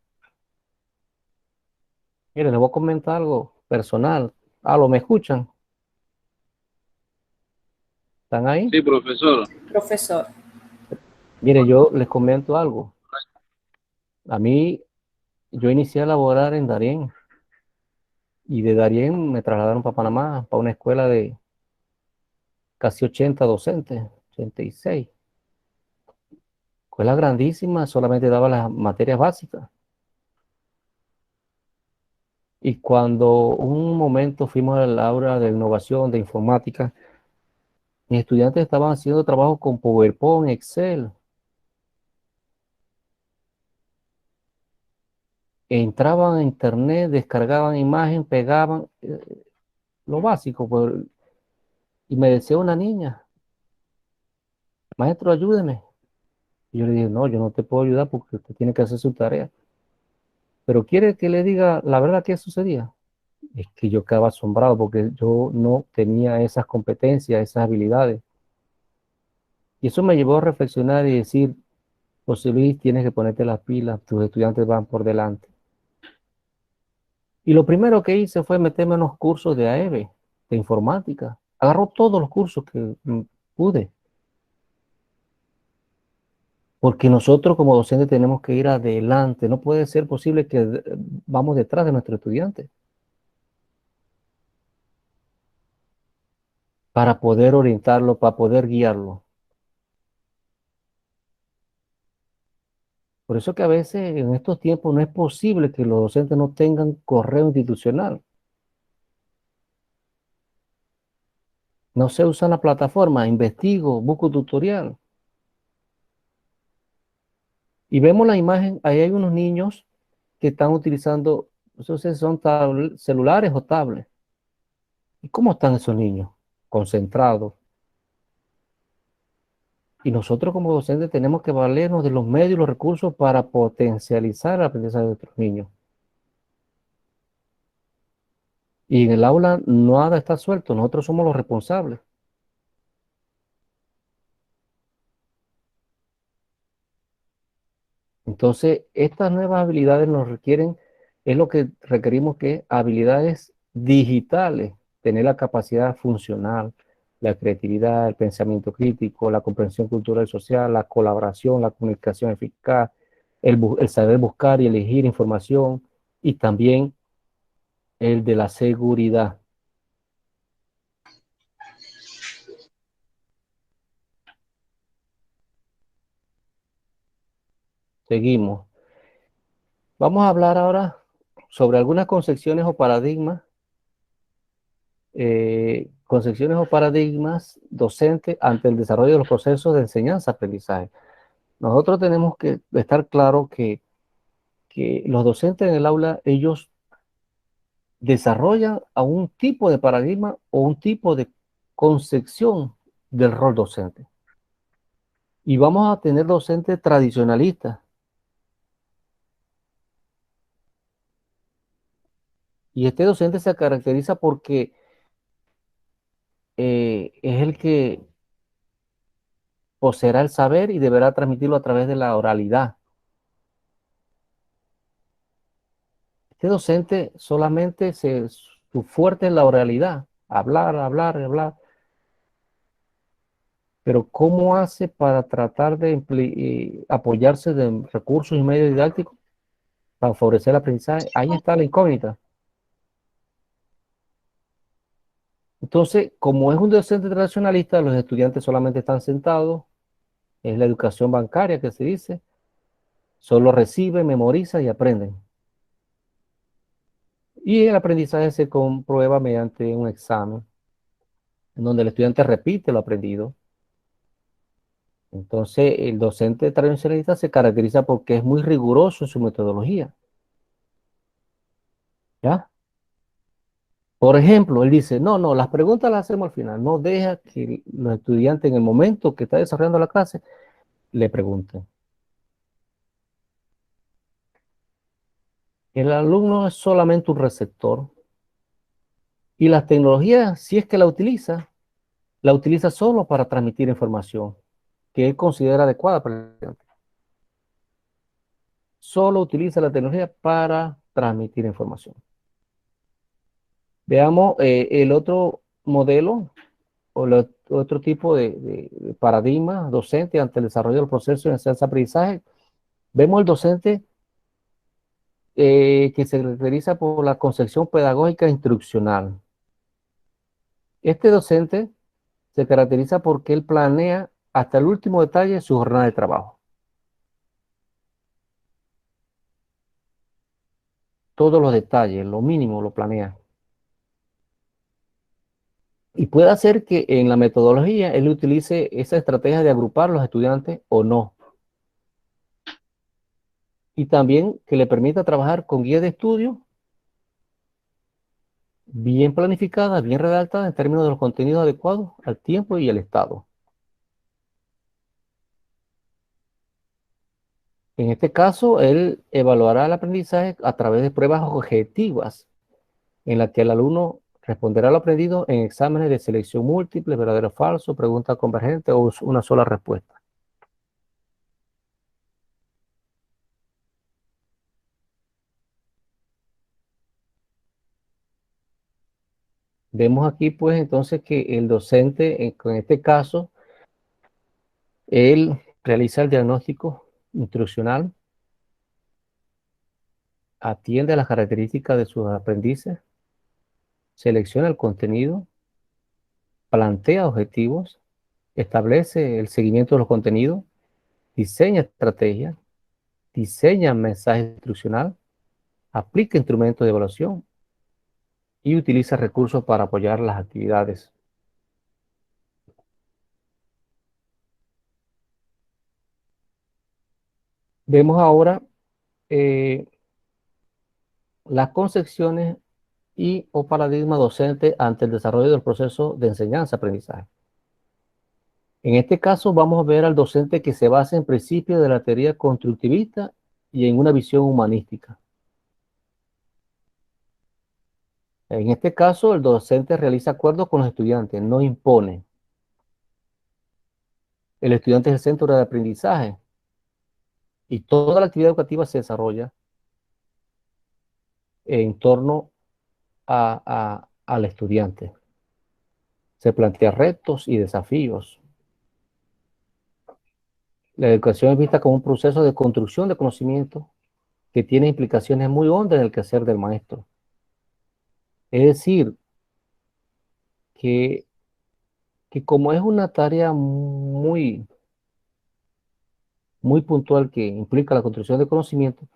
A: Mire, les voy a comentar algo personal. ¿Me escuchan? ¿Están ahí?
F: Sí, profesor.
J: Profesor.
A: Mire, yo les comento algo. A mí, yo inicié a laborar en Darién. Y de Darién me trasladaron para Panamá, para una escuela de casi 80 docentes, 86. Escuela grandísima, solamente daba las materias básicas. Y cuando un momento fuimos al aula de innovación, de informática, mis estudiantes estaban haciendo trabajo con PowerPoint, Excel. Entraban a internet, descargaban imagen, pegaban, lo básico. Y me decía una niña, maestro, ayúdeme. Y yo le dije, no, yo no te puedo ayudar porque usted tiene que hacer su tarea. Pero quiere que le diga la verdad que sucedía. Es que yo quedaba asombrado porque yo no tenía esas competencias, esas habilidades. Y eso me llevó a reflexionar y decir, José Luis, tienes que ponerte las pilas, tus estudiantes van por delante. Y lo primero que hice fue meterme en los cursos de AEB, de informática. Agarró todos los cursos que pude. Porque nosotros como docentes tenemos que ir adelante. No puede ser posible que vamos detrás de nuestros estudiantes para poder orientarlo, para poder guiarlo. Por eso que a veces en estos tiempos no es posible que los docentes no tengan correo institucional. No se usa la plataforma, investigo, busco tutorial. Y vemos la imagen, ahí hay unos niños que están utilizando, no sé si son celulares o tablets. ¿Y cómo están esos niños? Concentrados. Y nosotros como docentes tenemos que valernos de los medios y los recursos para potencializar el aprendizaje de nuestros niños. Y en el aula nada está suelto, nosotros somos los responsables. Entonces, estas nuevas habilidades nos requieren, es lo que requerimos, que habilidades digitales, tener la capacidad funcional, la creatividad, el pensamiento crítico, la comprensión cultural y social, la colaboración, la comunicación eficaz, el saber buscar y elegir información, y también el de la seguridad. Seguimos. Vamos a hablar ahora sobre algunas concepciones o paradigmas docentes ante el desarrollo de los procesos de enseñanza-aprendizaje. Nosotros tenemos que estar claro que los docentes en el aula, ellos desarrollan a un tipo de paradigma o un tipo de concepción del rol docente. Y vamos a tener docentes tradicionalistas. Y este docente se caracteriza porque es el que poseerá el saber y deberá transmitirlo a través de la oralidad. Este docente solamente su fuerte es la oralidad, hablar, hablar, hablar. Pero ¿cómo hace para tratar de apoyarse de recursos y medios didácticos para favorecer el aprendizaje? Ahí está la incógnita. Entonces, como es un docente tradicionalista, los estudiantes solamente están sentados, es la educación bancaria que se dice, solo reciben, memorizan y aprenden. Y el aprendizaje se comprueba mediante un examen, en donde el estudiante repite lo aprendido. Entonces, el docente tradicionalista se caracteriza porque es muy riguroso en su metodología. ¿Ya? Por ejemplo, él dice, no, las preguntas las hacemos al final. No deja que los estudiantes en el momento que está desarrollando la clase le pregunten. El alumno es solamente un receptor. Y las tecnologías, si es que la utiliza solo para transmitir información que él considera adecuada para el estudiante. Solo utiliza la tecnología para transmitir información. Veamos el otro modelo o otro tipo de paradigma docente ante el desarrollo del proceso de enseñanza-aprendizaje. Vemos el docente que se caracteriza por la concepción pedagógica instruccional. Este docente se caracteriza porque él planea hasta el último detalle su jornada de trabajo. Todos los detalles, lo mínimo lo planea. Y puede hacer que en la metodología él utilice esa estrategia de agrupar a los estudiantes o no. Y también que le permita trabajar con guías de estudio bien planificada, bien redactada en términos de los contenidos adecuados al tiempo y al estado. En este caso, él evaluará el aprendizaje a través de pruebas objetivas en las que el alumno responderá lo aprendido en exámenes de selección múltiple, verdadero o falso, pregunta convergente o una sola respuesta. Vemos aquí, pues, entonces que el docente, en este caso, él realiza el diagnóstico instruccional, atiende a las características de sus aprendices, selecciona el contenido, plantea objetivos, establece el seguimiento de los contenidos, diseña estrategias, diseña mensaje instruccional, aplica instrumentos de evaluación y utiliza recursos para apoyar las actividades. Vemos ahora las concepciones y o paradigma docente ante el desarrollo del proceso de enseñanza-aprendizaje. En este caso vamos a ver al docente que se basa en principios de la teoría constructivista y en una visión humanística. En este caso, el docente realiza acuerdos con los estudiantes, no impone. El estudiante es el centro de aprendizaje y toda la actividad educativa se desarrolla en torno al estudiante. Se plantea retos y desafíos. La educación es vista como un proceso de construcción de conocimiento que tiene implicaciones muy hondas en el quehacer del maestro. Es decir, que como es una tarea muy puntual que implica la construcción de conocimiento,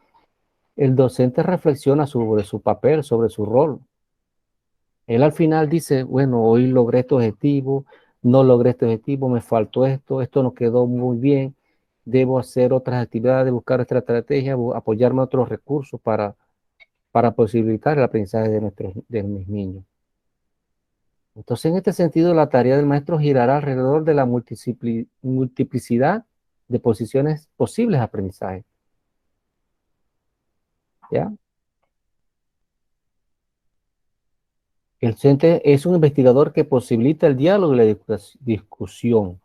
A: el docente reflexiona sobre su papel, sobre su rol. Él al final dice, bueno, hoy logré este objetivo, no logré este objetivo, me faltó esto no quedó muy bien, debo hacer otras actividades, buscar otra estrategia, apoyarme a otros recursos para posibilitar el aprendizaje de mis niños. Entonces, en este sentido, la tarea del maestro girará alrededor de la multiplicidad de posiciones posibles de aprendizaje. ¿Ya? El docente es un investigador que posibilita el diálogo y la discusión.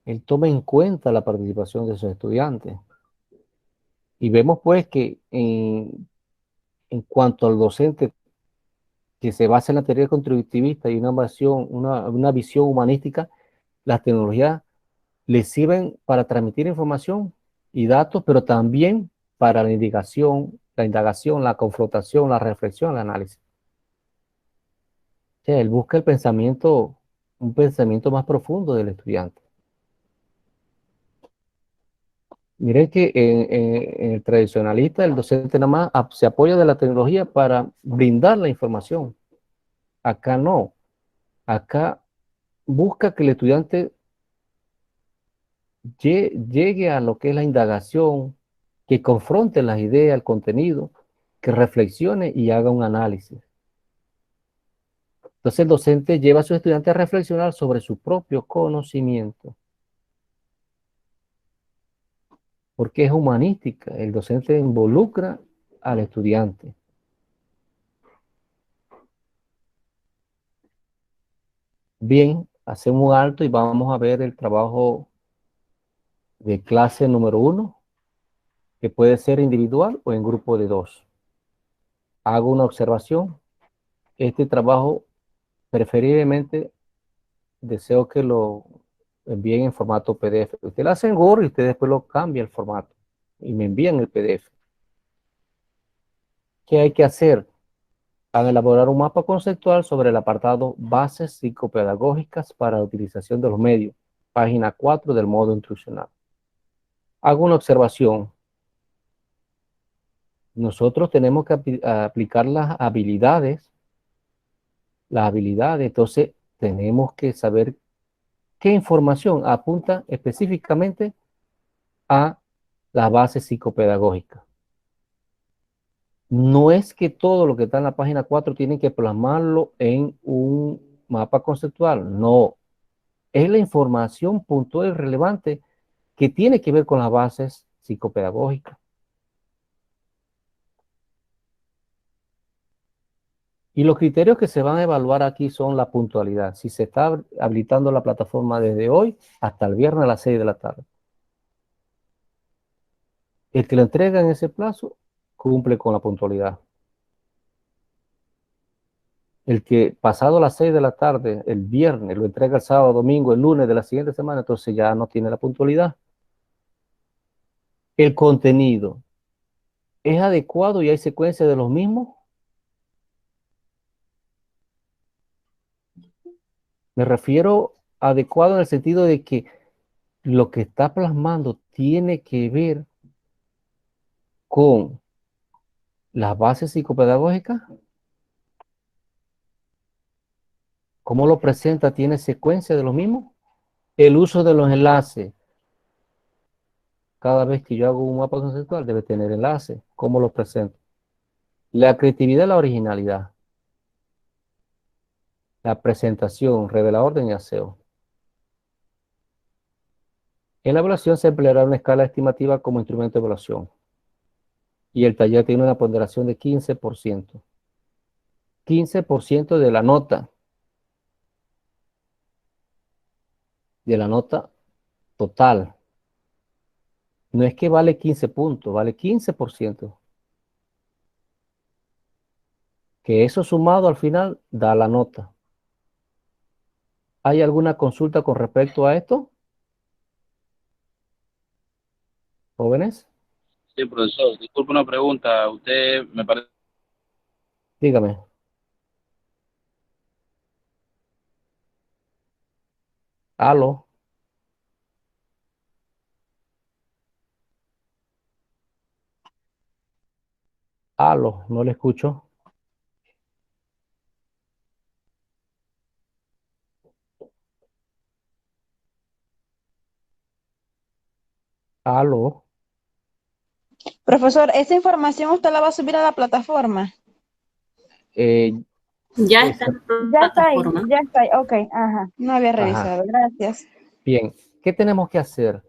A: Él toma en cuenta la participación de sus estudiantes. Y vemos pues que en cuanto al docente que se basa en la teoría constructivista y una visión humanística, las tecnologías le sirven para transmitir información y datos, pero también para la indagación, la confrontación, la reflexión, el análisis. O sea, él busca un pensamiento más profundo del estudiante. Miren que en el tradicionalista, el docente nada más se apoya de la tecnología para brindar la información. Acá no. Acá busca que el estudiante llegue a lo que es la indagación, que confronte las ideas, el contenido, que reflexione y haga un análisis. Entonces el docente lleva a su estudiante a reflexionar sobre su propio conocimiento. Porque es humanística. El docente involucra al estudiante. Bien, hacemos un alto y vamos a ver el trabajo de clase número 1, que puede ser individual o en grupo de 2. Hago una observación. Este trabajo preferiblemente deseo que lo envíen en formato PDF. Usted lo hace en Word y usted después lo cambia el formato y me envían el PDF. ¿Qué hay que hacer? Van a elaborar un mapa conceptual sobre el apartado Bases psicopedagógicas para la utilización de los medios, página 4 del modo instruccional. Hago una observación. Nosotros tenemos que aplicar las habilidades, entonces tenemos que saber qué información apunta específicamente a las bases psicopedagógicas. No es que todo lo que está en la página 4 tienen que plasmarlo en un mapa conceptual, no. Es la información puntual y relevante que tiene que ver con las bases psicopedagógicas. Y los criterios que se van a evaluar aquí son la puntualidad. Si se está habilitando la plataforma desde hoy hasta el viernes a las 6 de la tarde. El que lo entrega en ese plazo cumple con la puntualidad. El que pasado las 6 de la tarde, el viernes, lo entrega el sábado, domingo, el lunes de la siguiente semana, entonces ya no tiene la puntualidad. El contenido es adecuado y hay secuencia de los mismos. Me refiero adecuado en el sentido de que lo que está plasmando tiene que ver con las bases psicopedagógicas. ¿Cómo lo presenta? ¿Tiene secuencia de los mismos? El uso de los enlaces. Cada vez que yo hago un mapa conceptual debe tener enlace. ¿Cómo lo presento? La creatividad y la originalidad. La presentación, revela orden y aseo. En la evaluación se empleará una escala estimativa como instrumento de evaluación. Y el taller tiene una ponderación de 15%. 15% de la nota. De la nota total. No es que vale 15 puntos, vale 15%. Que eso sumado al final da la nota. ¿Hay alguna consulta con respecto a esto? ¿Jóvenes?
F: Sí, profesor, disculpe una pregunta. Usted me parece...
A: Dígame. Aló. Aló, no le escucho. Aló.
K: Profesor, ¿esa información usted la va a subir a la plataforma?
J: Ya está en
K: Ya está ahí,
J: plataforma.
K: ya está ahí. Ok, ajá. No había
A: Ajá.
K: revisado. Gracias.
A: Bien, ¿qué tenemos que hacer?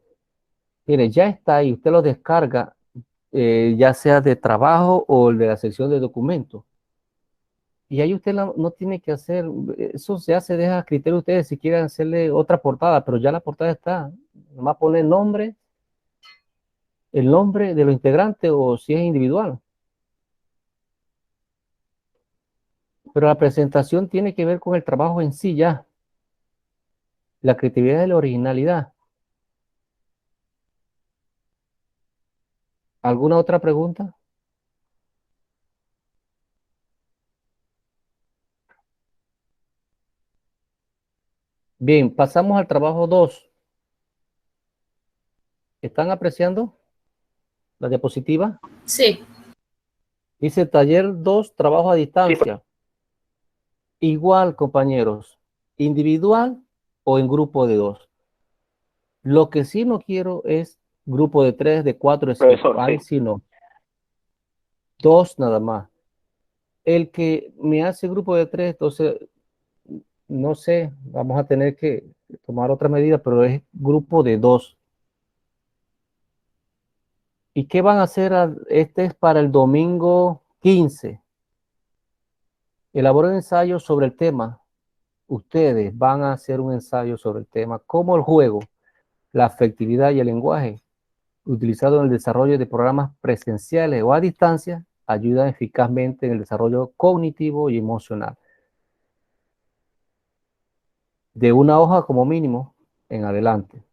A: Mire, ya está ahí, usted lo descarga, ya sea de trabajo o de la sección de documentos. Y ahí usted no tiene que hacer, eso ya se deja a criterio de ustedes si quieren hacerle otra portada, pero ya la portada está. Nomás pone el nombre de los integrantes o si es individual. Pero la presentación tiene que ver con el trabajo en sí ya. La creatividad y la originalidad. ¿Alguna otra pregunta? Bien, pasamos al trabajo 2. ¿Están apreciando la diapositiva?
J: Sí.
A: Dice taller 2, trabajo a distancia. Igual, compañeros, individual o en grupo de 2. Lo que sí no quiero es grupo de 3, de 4, de 5.
D: Profesor,
A: Ahí
D: sí.
A: sí no. 2 nada más. El que me hace grupo de 3, entonces, no sé, vamos a tener que tomar otra medida, pero es grupo de 2. ¿Y qué van a hacer? Este es para el domingo 15. Elaboren ensayo sobre el tema. Ustedes van a hacer un ensayo sobre el tema, como el juego, la afectividad y el lenguaje, utilizado en el desarrollo de programas presenciales o a distancia, ayudan eficazmente en el desarrollo cognitivo y emocional. De una hoja como mínimo en adelante.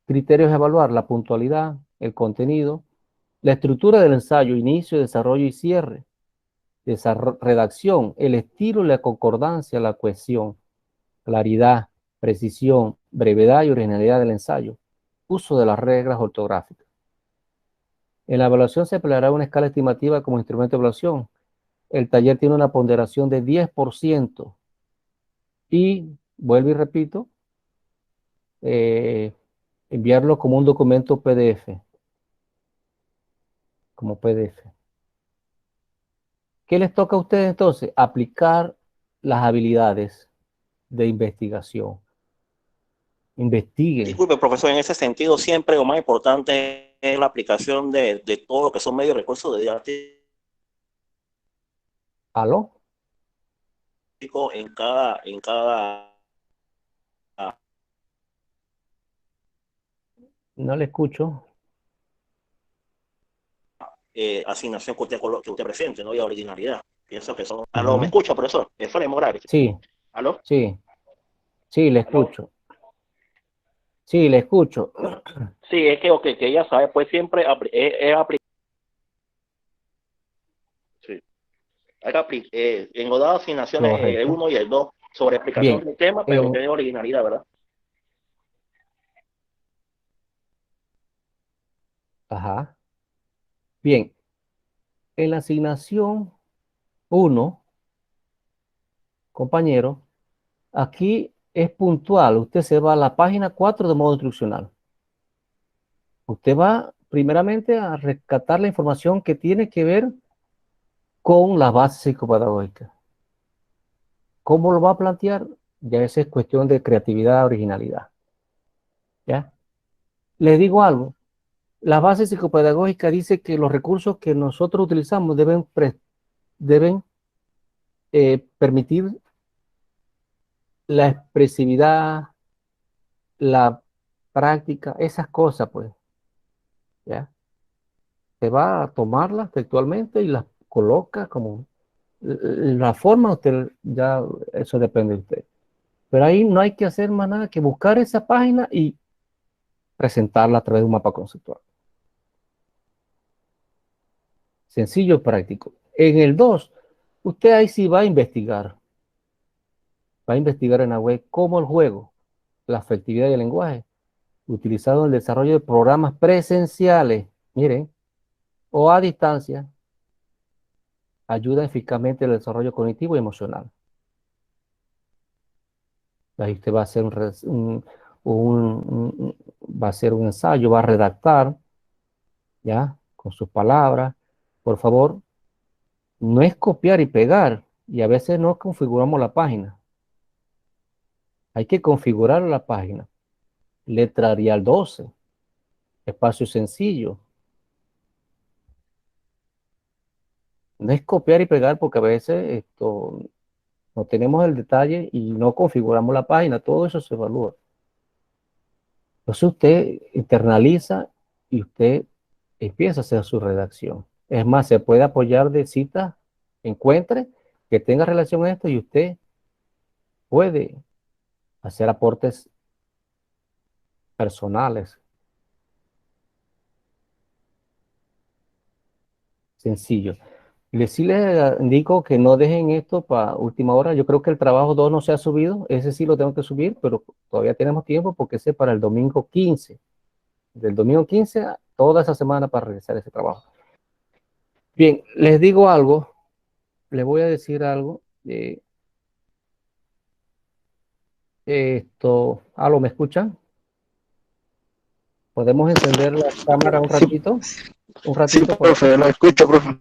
A: Criterios a evaluar: la puntualidad, el contenido, la estructura del ensayo, inicio, desarrollo y cierre, redacción, el estilo, la concordancia, la cohesión, claridad, precisión, brevedad y originalidad del ensayo, uso de las reglas ortográficas. En la evaluación se empleará una escala estimativa como instrumento de evaluación. El taller tiene una ponderación de 10% y, vuelvo y repito, enviarlo como un documento PDF, como PDF. ¿Qué les toca a ustedes entonces? Aplicar las habilidades de investigación. Investiguen.
D: Disculpe, profesor, en ese sentido siempre lo más importante es la aplicación de todo lo que son medios de recursos didácticos
A: ¿Aló?
D: en cada
A: No le escucho.
D: asignación que usted presente, ¿no? Y la originalidad. Pienso que son... ¿Aló, me escucha, profesor? Efraín Morales.
A: Sí,
D: ¿Aló?
A: sí, sí, le
D: ¿Aló?
A: escucho. Sí, le escucho.
D: Sí, es que, okay, que ella sabe, pues siempre sí. Hay que en las asignaciones el
A: Correcto.
D: 1 y el 2 sobre explicación
A: Bien,
D: del tema, pero tiene originalidad, ¿verdad?
A: ajá. Bien, en la asignación 1, compañero, aquí es puntual. Usted se va a la página 4 de modo instruccional. Usted va primeramente a rescatar la información que tiene que ver con la base psicopedagógica. ¿Cómo lo va a plantear? Ya esa es cuestión de creatividad, originalidad. ¿Ya? Les digo algo. La base psicopedagógica dice que los recursos que nosotros utilizamos deben permitir la expresividad, la práctica, esas cosas, pues. ¿Ya? Se va a tomarlas textualmente y las coloca como la forma, usted ya, eso depende de usted. Pero ahí no hay que hacer más nada que buscar esa página y presentarla a través de un mapa conceptual. Sencillo y práctico. En el 2, usted ahí sí va a investigar. Va a investigar en la web cómo el juego, la afectividad y el lenguaje, utilizado en el desarrollo de programas presenciales, miren, o a distancia, ayuda eficazmente al desarrollo cognitivo y emocional. Ahí usted va a hacer va a hacer un ensayo, va a redactar, ¿ya? Con sus palabras. Por favor, no es copiar y pegar, y a veces no configuramos la página. Hay que configurar la página. Letra Arial 12, espacio sencillo. No es copiar y pegar porque a veces no tenemos el detalle y no configuramos la página. Todo eso se evalúa. Entonces usted internaliza y usted empieza a hacer su redacción. Es más, se puede apoyar de citas, encuentre que tenga relación a esto y usted puede hacer aportes personales. Sencillo. Sí les indico que no dejen esto para última hora. Yo creo que el trabajo 2 no se ha subido. Ese sí lo tengo que subir, pero todavía tenemos tiempo porque ese es para el domingo 15. Del domingo 15 a toda esa semana para realizar ese trabajo. Bien, les digo algo. Les voy a decir algo. ¿Aló, me escuchan? ¿Podemos encender la cámara un ratito? Un ratito,
E: Sí, profe, lo escucho, profe.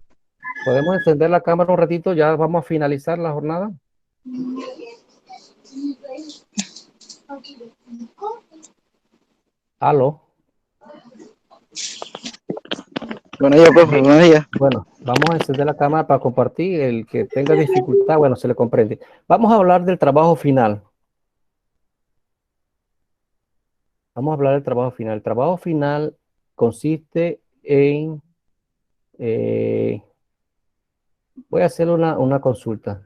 A: ¿Podemos encender la cámara un ratito? Ya vamos a finalizar la jornada. ¿Aló?
E: Buenos días, profe,
A: Bien.
E: buenos días.
A: Bueno, vamos a encender la cámara para compartir. El que tenga dificultad, bueno, se le comprende. Vamos a hablar del trabajo final. Vamos a hablar del trabajo final. El trabajo final consiste en... voy a hacer una consulta.